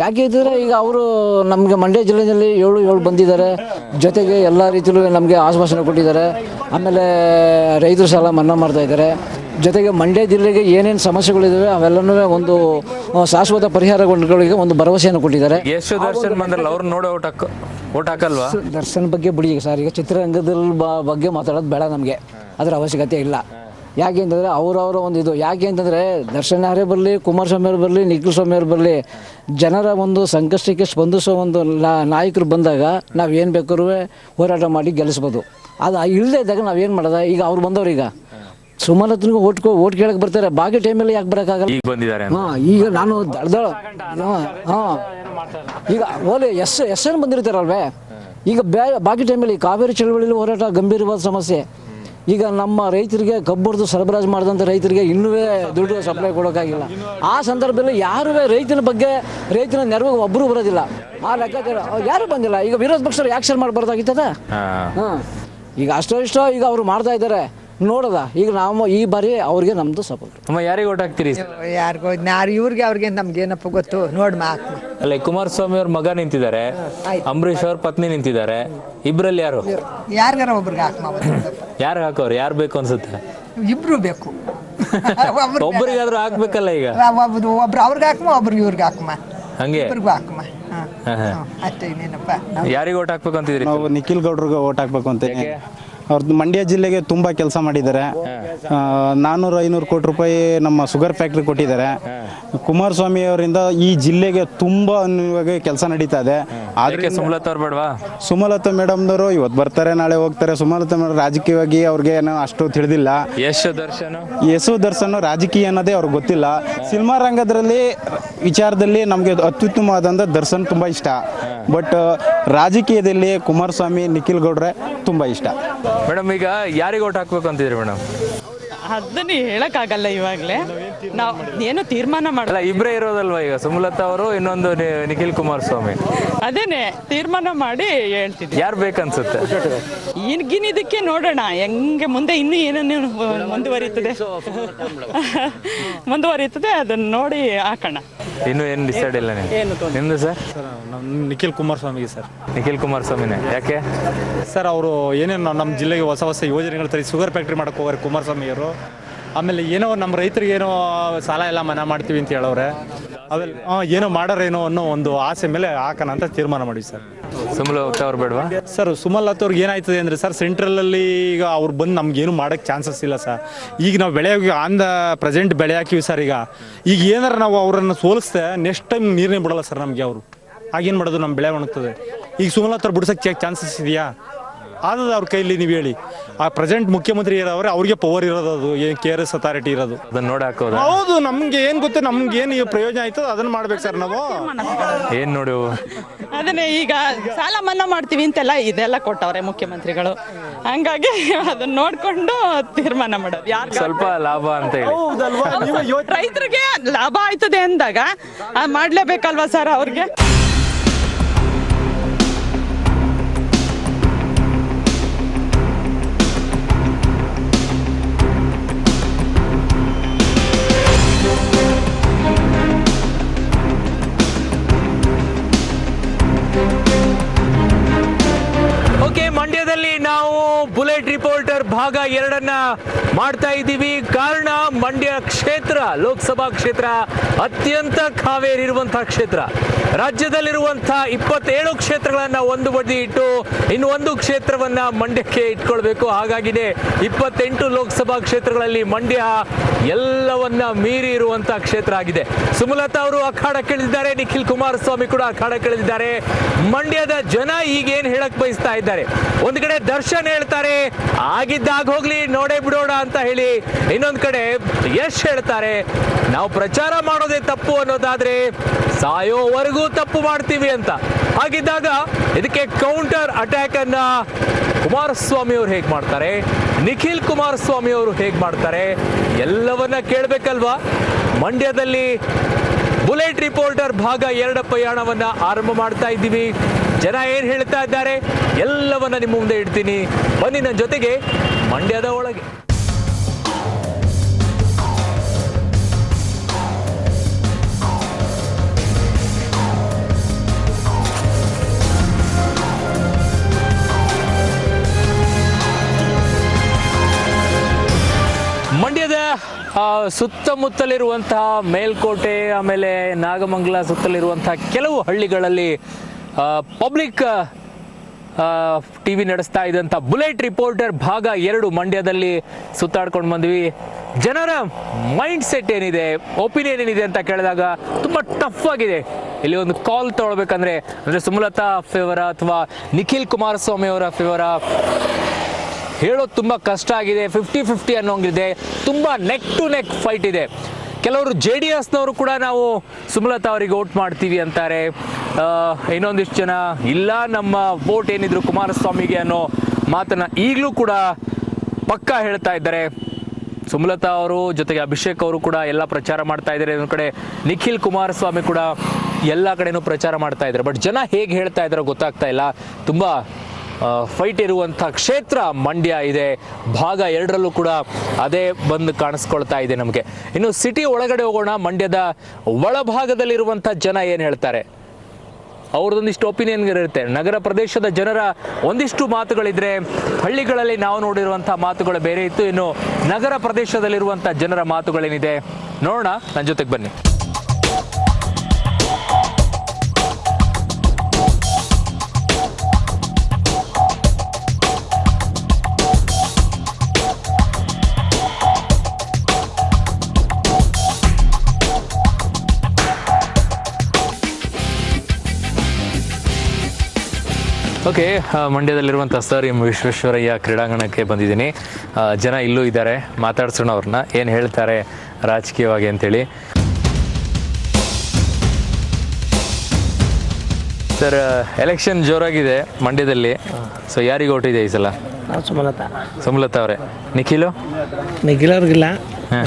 ಯಾಕೆ ಇದ್ರೆ ಈಗ ಅವರು ನಮಗೆ ಮಂಡ್ಯ ಜಿಲ್ಲೆಯಲ್ಲಿ 7 ಬಂದಿದ್ದಾರೆ. ಜೊತೆಗೆ ಎಲ್ಲ ರೀತಿಯಲ್ಲೂ ನಮಗೆ ಆಶ್ವಾಸನೆ ಕೊಟ್ಟಿದ್ದಾರೆ. ಆಮೇಲೆ ರೈತರ ಸಾಲ ಮನ್ನಾ ಮಾಡ್ತಾ ಇದ್ದಾರೆ. ಜೊತೆಗೆ ಮಂಡ್ಯ ಜಿಲ್ಲೆಗೆ ಏನೇನು ಸಮಸ್ಯೆಗಳಿದ್ದಾವೆ ಅವೆಲ್ಲನೂ ಒಂದು ಶಾಶ್ವತ ಪರಿಹಾರಗಳಿಗೆ ಒಂದು ಭರವಸೆಯನ್ನು ಕೊಟ್ಟಿದ್ದಾರೆ. ಎಷ್ಟು ದರ್ಶನ್ ಬಂದ್ರಲ್ಲ, ಅವ್ರು ನೋಡಿ ಓಟ್ ಹಾಕಲ್ವಾ? ದರ್ಶನ್ ಬಗ್ಗೆ ಬಿಡಿ ಸರ್. ಈಗ ಚಿತ್ರರಂಗದಲ್ಲಿ ಬಗ್ಗೆ ಮಾತಾಡೋದು ಬೇಡ, ನಮಗೆ ಅದರ ಅವಶ್ಯಕತೆ ಇಲ್ಲ. ಯಾಕೆ ಅಂತಂದರೆ ಅವರವರ ಒಂದು ಇದು. ಯಾಕೆ ಅಂತಂದರೆ ದರ್ಶನ್ ಅವರೇ ಬರಲಿ, ಕುಮಾರಸ್ವಾಮಿ ಅವ್ರು ಬರಲಿ, ನಿಖಿಲ್ ಸ್ವಾಮಿ ಅವ್ರು ಬರಲಿ, ಜನರ ಒಂದು ಸಂಕಷ್ಟಕ್ಕೆ ಸ್ಪಂದಿಸೋ ಒಂದು ನಾಯಕರು ಬಂದಾಗ ನಾವು ಏನು ಬೇಕಾದ್ರೂ ಹೋರಾಟ ಮಾಡಿ ಗೆಲ್ಲಿಸ್ಬೋದು. ಅದು ಇಲ್ಲದೇ ಇದ್ದಾಗ ನಾವೇನು ಮಾಡೋದ? ಈಗ ಅವ್ರು ಬಂದವ್ರು, ಈಗ ಸುಮಲತನಿಗೂ ಓಟ್ ಕೇಳಕ್ಕೆ ಬರ್ತಾರೆ. ಬಾಕಿ ಟೈಮಲ್ಲಿ ಯಾಕೆ ಬರೋಕ್ಕಾಗಲ್ಲ? ಈಗ ನಾನು ಈಗ ಓಲೆ ಎಸ್ ಬಂದಿರ್ತಾರಲ್ವೇ. ಈಗ ಬಾಕಿ ಟೈಮಲ್ಲಿ ಕಾವೇರಿ ಚಳವಳಿಯಲ್ಲಿ ಹೋರಾಟ ಗಂಭೀರವಾದ ಸಮಸ್ಯೆ. ಈಗ ನಮ್ಮ ರೈತರಿಗೆ ಕಬ್ಬರ್ದು ಸರಬರಾಜು ಮಾಡಿದಂಥ ರೈತರಿಗೆ ಇನ್ನೂ ದುಡ್ಡು ಸಪ್ಲೈ ಕೊಡೋಕ್ಕಾಗಿಲ್ಲ. ಆ ಸಂದರ್ಭದಲ್ಲಿ ಯಾರೂ ರೈತನ ಬಗ್ಗೆ, ರೈತನ ನೆರವಿಗೆ ಒಬ್ಬರು ಬರೋದಿಲ್ಲ. ಆ ಲೆಕ್ಕಾಚಾರ ಯಾರು ಬಂದಿಲ್ಲ. ಈಗ ವಿರೋಧ ಪಕ್ಷರು ಆ್ಯಕ್ಷನ್ ಮಾಡಬಾರ್ದಾಗಿತ್ತದ? ಈಗ ಅಷ್ಟೋ ಇಷ್ಟೋ ಈಗ ಅವರು ಮಾಡ್ತಾ ಇದ್ದಾರೆ. ನೋಡೋದ ಈಗ ನಾವು ಈ ಬಾರಿ ಅವ್ರಿಗೆ ನಮ್ಮದು ಸಪೋರ್ಟ್. ಅಮ್ಮ ಯಾರಿಗೆ ಓಟ್ ಹಾಕ್ತೀರಿ? ಯಾರಿಗೋ ಇವ್ರಿಗೆ ಅವ್ರಿಗೆ ನಮ್ಗೇನಪ್ಪ ಗೊತ್ತು ನೋಡಿ ಅಲ್ಲ, ಕುಮಾರಸ್ವಾಮಿ ಅವ್ರ ಮಗ ನಿಂತಿದ್ದಾರೆ, ಅಂಬರೀಷ್ ಅವ್ರ ಪತ್ನಿ ನಿಂತಿದ್ದಾರೆ. ಇಬ್ರಲ್ಲಿ ಯಾರು? ಯಾರಿಗಾರ ಒಬ್ರಿಗೆ ಹಾಕ್ಮ. ಯಾರು ಹಾಕೋರು? ಯಾರು ಬೇಕು ಅನ್ಸುತ್ತೆ? ಇಬ್ರು ಬೇಕು. ಒಬ್ಬರಿಗಾದ್ರೂ ಹಾಕ್ಬೇಕಲ್ಲ ಈಗ. ಒಬ್ರು ಅವ್ರಿಗೆ ಹಾಕ್ಮ, ಒಬ್ರು ಇವ್ರಿಗೆ ಹಾಕ್ಮ, ಹಂಗೆ ಇಬ್ರಿಗೂ ಹಾಕ್ಮ. ಅಷ್ಟೇ, ಇನ್ನೇನಪ್ಪ. ಯಾರಿಗೆ ಓಟ್ ಹಾಕ್ಬೇಕು ಅಂತಿದ್ರಿ? ನಾವು ನಿಖಿಲ್ ಗೌಡ್ರಿಗೆ ಓಟ್ ಹಾಕ್ಬೇಕು ಅಂತೀನಿ. ಅವ್ರದ್ದು ಮಂಡ್ಯ ಜಿಲ್ಲೆಗೆ ತುಂಬ ಕೆಲಸ ಮಾಡಿದ್ದಾರೆ. 400-500 ಕೋಟಿ ರೂಪಾಯಿ ನಮ್ಮ ಶುಗರ್ ಫ್ಯಾಕ್ಟ್ರಿ ಕೊಟ್ಟಿದ್ದಾರೆ. ಕುಮಾರಸ್ವಾಮಿ ಅವರಿಂದ ಈ ಜಿಲ್ಲೆಗೆ ತುಂಬ ಅನ್ಯವಾಗಿ ಕೆಲಸ ನಡೀತಾ ಇದೆ. ಅದಕ್ಕೆ ಸುಮಲತಾ ಅವ್ರು ಬೇಡವಾ? ಸುಮಲತಾ ಮೇಡಮ್ನವರು ಇವತ್ತು ಬರ್ತಾರೆ, ನಾಳೆ ಹೋಗ್ತಾರೆ. ಸುಮಲತಾ ಮೇಡಮ್ ರಾಜಕೀಯವಾಗಿ ಅವ್ರಿಗೆ ಏನೋ ಅಷ್ಟು ತಿಳಿದಿಲ್ಲ. ಯಶು ದರ್ಶನ್ ರಾಜಕೀಯ ಅನ್ನೋದೇ ಅವ್ರಿಗೆ ಗೊತ್ತಿಲ್ಲ. ಸಿನಿಮಾ ರಂಗದಲ್ಲಿ ವಿಚಾರದಲ್ಲಿ ನಮಗೆ ಅತ್ಯುತ್ತಮವಾದಂಥ ದರ್ಶನ್ ತುಂಬ ಇಷ್ಟ. ಬಟ್ ರಾಜಕೀಯದಲ್ಲಿ ಕುಮಾರಸ್ವಾಮಿ, ನಿಖಿಲ್ ಗೌಡ್ರೆ ತುಂಬ ಇಷ್ಟ. ಮೇಡಮ್, ಈಗ ಯಾರಿಗೆ ಓಟ್ ಹಾಕ್ಬೇಕು ಅಂತಿದ್ರಿ ಮೇಡಮ್? ಅದನ್ನ ಹೇಳಕ್ಕಾಗಲ್ಲ ಇವಾಗಲೇ. ನಾವು ಏನು ತೀರ್ಮಾನ ಮಾಡಲ್ಲ. ಇಬ್ಬರೇ ಇರೋದಲ್ವಾ ಈಗ, ಸುಮಲತಾ ಅವರು, ಇನ್ನೊಂದು ನಿಖಿಲ್ ಕುಮಾರಸ್ವಾಮಿ. ಅದೇನೆ ತೀರ್ಮಾನ ಮಾಡಿ ಹೇಳ್ತಿದ್ವಿ. ಯಾರು ಬೇಕನ್ಸುತ್ತೆ? ಈಗಿನ ಇದಕ್ಕೆ ನೋಡೋಣ ಹೆಂಗೆ ಮುಂದೆ ಇನ್ನೂ ಏನೇನು ಮುಂದುವರಿಯುತ್ತದೆ ಅದನ್ನ ನೋಡಿ ಹಾಕೋಣ. ಇನ್ನು ಏನು ಡಿಸೈಡ್ ಇಲ್ಲ ನಿಮ್ದು ಸರ್? ನಿಖಿಲ್ ಕುಮಾರಸ್ವಾಮಿಗೆ ಸರ್. ನಿಖಿಲ್ ಕುಮಾರಸ್ವಾಮಿನೇ ಯಾಕೆ ಸರ್? ಅವರು ಏನೇನು ನಮ್ಮ ಜಿಲ್ಲೆಗೆ ಹೊಸ ಹೊಸ ಯೋಜನೆಗಳು ತರಿ ಶುಗರ್ ಫ್ಯಾಕ್ಟ್ರಿ ಮಾಡಕ್ಕೆ ಹೋಗಾರೆ ಕುಮಾರಸ್ವಾಮಿ ಅವರು. ಆಮೇಲೆ ಏನೋ ನಮ್ಮ ರೈತರಿಗೆ ಏನೋ ಸಾಲ ಎಲ್ಲ ಮನ್ನಾ ಮಾಡ್ತೀವಿ ಅಂತ ಹೇಳವ್ರೆ. ಅವೆಲ್ಲ ಏನೋ ಮಾಡೋರೇನೋ ಅನ್ನೋ ಒಂದು ಆಸೆ ಮೇಲೆ ಹಾಕೋಣ ಅಂತ ತೀರ್ಮಾನ ಮಾಡಿವಿ ಸರ್. ಸುಮಲತಾ ಅವ್ರು ಬೇಡವಾ ಸರ್? ಸುಮಲತಾ ಅವ್ರಿಗೆ ಏನಾಯ್ತದೆ ಅಂದರೆ ಸರ್, ಸೆಂಟ್ರಲಲ್ಲಿ ಈಗ ಅವ್ರು ಬಂದು ನಮ್ಗೇನು ಮಾಡೋಕ್ಕೆ ಚಾನ್ಸಸ್ ಇಲ್ಲ ಸರ್. ಈಗ ನಾವು ಬೆಳೆ ಆನ್ ದ ಪ್ರೆಸೆಂಟ್ ಬೆಳೆ ಹಾಕಿವಿ ಸರ್. ಈಗ ಏನಾರು ನಾವು ಅವರನ್ನು ಸೋಲಿಸ್ದೆ ನೆಕ್ಸ್ಟ್ ಟೈಮ್ ನೀರನ್ನೇ ಬಿಡಲ್ಲ ಸರ್ ನಮಗೆ ಅವರು. ಆಗೇನು ಮಾಡೋದು? ನಮ್ಮ ಬೆಳೆ ಒಣಗ್ತದೆ. ಈಗ ಸುಮಲತಾ ಅವ್ರು ಬಿಡ್ಸೋಕ್ಕೆ ಚಾನ್ಸಸ್ ಇದೆಯಾ? ಆದದ ಅವ್ರ ಕೈಲಿ ನೀವು ಹೇಳಿ. ಆ ಪ್ರೆಸೆಂಟ್ ಮುಖ್ಯಮಂತ್ರಿ ಇರೋವ್ರೆ, ಅವ್ರಿಗೆ ಪವರ್ ಇರೋದು, ಅದು ಏನು KRS ಅಥಾರಿಟಿ ಇರೋದು. ಅದನ್ನ ನೋಡಿ ಹಾಕೋದು. ಹೌದು, ನಮ್ಗೆ ಏನು ಗೊತ್ತು, ನಮ್ಗೆ ಏನು ಪ್ರಯೋಜನ ಆಯ್ತದ ಅದನ್ನ ಮಾಡ್ಬೇಕು ಸರ್ ನಾವು. ಏನ್ ನೋಡಿ ಅದನ್ನೇ ಈಗ ಸಾಲ ಮನ್ನಾ ಮಾಡ್ತೀವಿ ಅಂತೆಲ್ಲ ಇದೆಲ್ಲ ಕೊಟ್ಟವ್ರೆ ಮುಖ್ಯಮಂತ್ರಿಗಳು. ಹಂಗಾಗಿ ಅದನ್ನ ನೋಡ್ಕೊಂಡು ತೀರ್ಮಾನ ಮಾಡೋದು. ಯಾರು ಸ್ವಲ್ಪ ಲಾಭ ಅಂತ ಹೇಳಿ ರೈತರಿಗೆ ಲಾಭ ಆಯ್ತದೆ ಅಂದಾಗ ಮಾಡ್ಲೇಬೇಕಲ್ವಾ ಸರ್ ಅವ್ರಿಗೆ. ಮಂಡ್ಯದಲ್ಲಿ ನಾವು ಬುಲೆಟ್ ರಿಪೋರ್ಟರ್ ಭಾಗ 2 ಮಾಡ್ತಾ ಇದ್ದೀವಿ. ಕಾರಣ ಮಂಡ್ಯ ಕ್ಷೇತ್ರ, ಲೋಕಸಭಾ ಕ್ಷೇತ್ರ ಅತ್ಯಂತ ಕಾವೇರಿರುವಂತಹ ಕ್ಷೇತ್ರ. ರಾಜ್ಯದಲ್ಲಿರುವಂತಹ 27 ಕ್ಷೇತ್ರಗಳನ್ನ ಒಂದು ಬದಿ ಇಟ್ಟು ಇನ್ನು ಒಂದು ಕ್ಷೇತ್ರವನ್ನ ಮಂಡ್ಯಕ್ಕೆ ಇಟ್ಕೊಳ್ಬೇಕು. ಹಾಗಾಗಿನೇ 28 ಲೋಕಸಭಾ ಕ್ಷೇತ್ರಗಳಲ್ಲಿ ಮಂಡ್ಯ ಎಲ್ಲವನ್ನ ಮೀರಿ ಇರುವಂತಹ ಕ್ಷೇತ್ರ ಆಗಿದೆ. ಸುಮಲತಾ ಅವರು ಅಖಾಡಕ್ಕಿಳಿದಿದ್ದಾರೆ, ನಿಖಿಲ್ ಕುಮಾರಸ್ವಾಮಿ ಕೂಡ ಅಖಾಡಕ್ಕಿಳಿದಿದ್ದಾರೆ. ಮಂಡ್ಯದ ಜನ ಈಗೇನ್ ಹೇಳಕ್ ಬಯಸ್ತಾ ಇದ್ದಾರೆ, ಒಂದ್ ಕಡೆ ದರ್ಶನ್ ಹೇಳ್ತಾರೆ ಆಗಿದ್ದಾಗ ಹೋಗ್ಲಿ ನೋಡೇ ಬಿಡೋಣ ಅಂತ ಹೇಳಿ, ಇನ್ನೊಂದ್ ಕಡೆ ಯಶ್ ಹೇಳ್ತಾರೆ ನಾವು ಪ್ರಚಾರ ಮಾಡೋದೇ ತಪ್ಪು ಅನ್ನೋದಾದ್ರೆ ಸಾಯೋವರೆಗೂ ತಪ್ಪು ಮಾಡ್ತೀವಿ ಅಂತ. ಹಾಗಿದ್ದಾಗ ಇದಕ್ಕೆ ಕೌಂಟರ್ ಅಟ್ಯಾಕ್ ಅನ್ನ ಕುಮಾರಸ್ವಾಮಿ ಅವರು ಹೇಗ್ ಮಾಡ್ತಾರೆ, ನಿಖಿಲ್ ಕುಮಾರಸ್ವಾಮಿ ಅವರು ಹೇಗ್ ಮಾಡ್ತಾರೆ, ಎಲ್ಲವನ್ನ ಕೇಳಬೇಕಲ್ವಾ. ಮಂಡ್ಯದಲ್ಲಿ ಬುಲೆಟ್ ರಿಪೋರ್ಟರ್ ಭಾಗ 2 ಪ್ರಯಾಣವನ್ನ ಆರಂಭ ಮಾಡ್ತಾ ಇದ್ದೀವಿ. ಜನ ಏನ್ ಹೇಳ್ತಾ ಇದ್ದಾರೆ ಎಲ್ಲವನ್ನ ನಿಮ್ಮ ಮುಂದೆ ಇಡ್ತೀನಿ, ಬನ್ನಿ ನನ್ನ ಜೊತೆಗೆ ಮಂಡ್ಯದ ಒಳಗೆ. ಮಂಡ್ಯದ ಸುತ್ತಮುತ್ತಲಿರುವಂತಹ ಮೇಲ್ಕೋಟೆ, ಆಮೇಲೆ ನಾಗಮಂಗಲ ಸುತ್ತಲಿರುವಂತಹ ಕೆಲವು ಹಳ್ಳಿಗಳಲ್ಲಿ ಪಬ್ಲಿಕ್ ಟಿವಿ ನಡೆಸ್ತಾ ಇದ್ದಂಥ ಬುಲೆಟ್ ರಿಪೋರ್ಟರ್ ಭಾಗ 2 ಮಂಡ್ಯದಲ್ಲಿ ಸುತ್ತಾಡ್ಕೊಂಡು ಬಂದ್ವಿ. ಜನರ ಮೈಂಡ್ ಸೆಟ್ ಏನಿದೆ, ಒಪಿನಿಯನ್ ಏನಿದೆ ಅಂತ ಕೇಳಿದಾಗ ತುಂಬ ಟಫ್ ಆಗಿದೆ. ಇಲ್ಲಿ ಒಂದು ಕಾಲ್ ತಗೊಳ್ಬೇಕಂದ್ರೆ ಅಂದರೆ ಸುಮಲತಾ ಫೇವರ ಅಥವಾ ನಿಖಿಲ್ ಕುಮಾರಸ್ವಾಮಿ ಅವರ ಫೇವರ ಹೇಳೋದು ತುಂಬ ಕಷ್ಟ ಆಗಿದೆ. 50-50 ಅನ್ನೋಂಗಿದೆ. ತುಂಬ ನೆಕ್ ಟು ನೆಕ್ ಫೈಟ್ ಇದೆ. ಕೆಲವರು JDSನವರು ಕೂಡ ನಾವು ಸುಮಲತಾ ಅವರಿಗೆ ವೋಟ್ ಮಾಡ್ತೀವಿ ಅಂತಾರೆ. ಇನ್ನೊಂದಿಷ್ಟು ಜನ ಇಲ್ಲ ನಮ್ಮ ವೋಟ್ ಏನಿದ್ರು ಕುಮಾರಸ್ವಾಮಿಗೆ ಅನ್ನೋ ಮಾತನ್ನ ಈಗಲೂ ಕೂಡ ಪಕ್ಕಾ ಹೇಳ್ತಾ ಇದ್ದಾರೆ. ಸುಮಲತಾ ಅವರು ಜೊತೆಗೆ ಅಭಿಷೇಕ್ ಅವರು ಕೂಡ ಎಲ್ಲ ಪ್ರಚಾರ ಮಾಡ್ತಾ ಇದ್ದಾರೆ. ಇನ್ನೊಂದು ಕಡೆ ನಿಖಿಲ್ ಕುಮಾರಸ್ವಾಮಿ ಕೂಡ ಎಲ್ಲ ಕಡೆನೂ ಪ್ರಚಾರ ಮಾಡ್ತಾ ಇದ್ದಾರೆ. ಬಟ್ ಜನ ಹೇಗೆ ಹೇಳ್ತಾ ಇದ್ದಾರೋ ಗೊತ್ತಾಗ್ತಾ ಇಲ್ಲ. ತುಂಬ ಫೈಟ್ ಇರುವಂಥ ಕ್ಷೇತ್ರ ಮಂಡ್ಯ ಇದೆ. ಭಾಗ 2ರಲ್ಲೂ ಕೂಡ ಅದೇ ಬಂದು ಕಾಣಿಸ್ಕೊಳ್ತಾ ಇದೆ ನಮಗೆ. ಇನ್ನು ಸಿಟಿ ಒಳಗಡೆ ಹೋಗೋಣ. ಮಂಡ್ಯದ ಒಳಭಾಗದಲ್ಲಿರುವಂಥ ಜನ ಏನು ಹೇಳ್ತಾರೆ, ಅವ್ರದ್ದೊಂದಿಷ್ಟು ಒಪಿನಿಯನ್ ಇರುತ್ತೆ. ನಗರ ಪ್ರದೇಶದ ಜನರ ಒಂದಿಷ್ಟು ಮಾತುಗಳಿದ್ರೆ, ಹಳ್ಳಿಗಳಲ್ಲಿ ನಾವು ನೋಡಿರುವಂಥ ಮಾತುಗಳು ಬೇರೆ ಇತ್ತು. ಇನ್ನು ನಗರ ಪ್ರದೇಶದಲ್ಲಿರುವಂಥ ಜನರ ಮಾತುಗಳೇನಿದೆ ನೋಡೋಣ, ನನ್ನ ಜೊತೆಗೆ ಬನ್ನಿ. ಓಕೆ, ಮಂಡ್ಯದಲ್ಲಿರುವಂಥ ಸರ್ ಎಂ ವಿಶ್ವೇಶ್ವರಯ್ಯ ಕ್ರೀಡಾಂಗಣಕ್ಕೆ ಬಂದಿದ್ದೀನಿ. ಜನ ಇಲ್ಲೂ ಇದ್ದಾರೆ, ಮಾತಾಡ್ಸೋಣ ಅವ್ರನ್ನ, ಏನು ಹೇಳ್ತಾರೆ ರಾಜಕೀಯವಾಗಿ ಅಂತೇಳಿ. ಸರ್, ಎಲೆಕ್ಷನ್ ಜೋರಾಗಿದೆ ಮಂಡ್ಯದಲ್ಲಿ. ಸೊ ಯಾರಿಗೆ ಓಟ್ ಇದೆ ಈ ಸಲ? ಸುಮಲತಾ ಅವರೇ. ನಿಖಿಲ್ ಅವ್ರಿಗಿಲ್ಲ,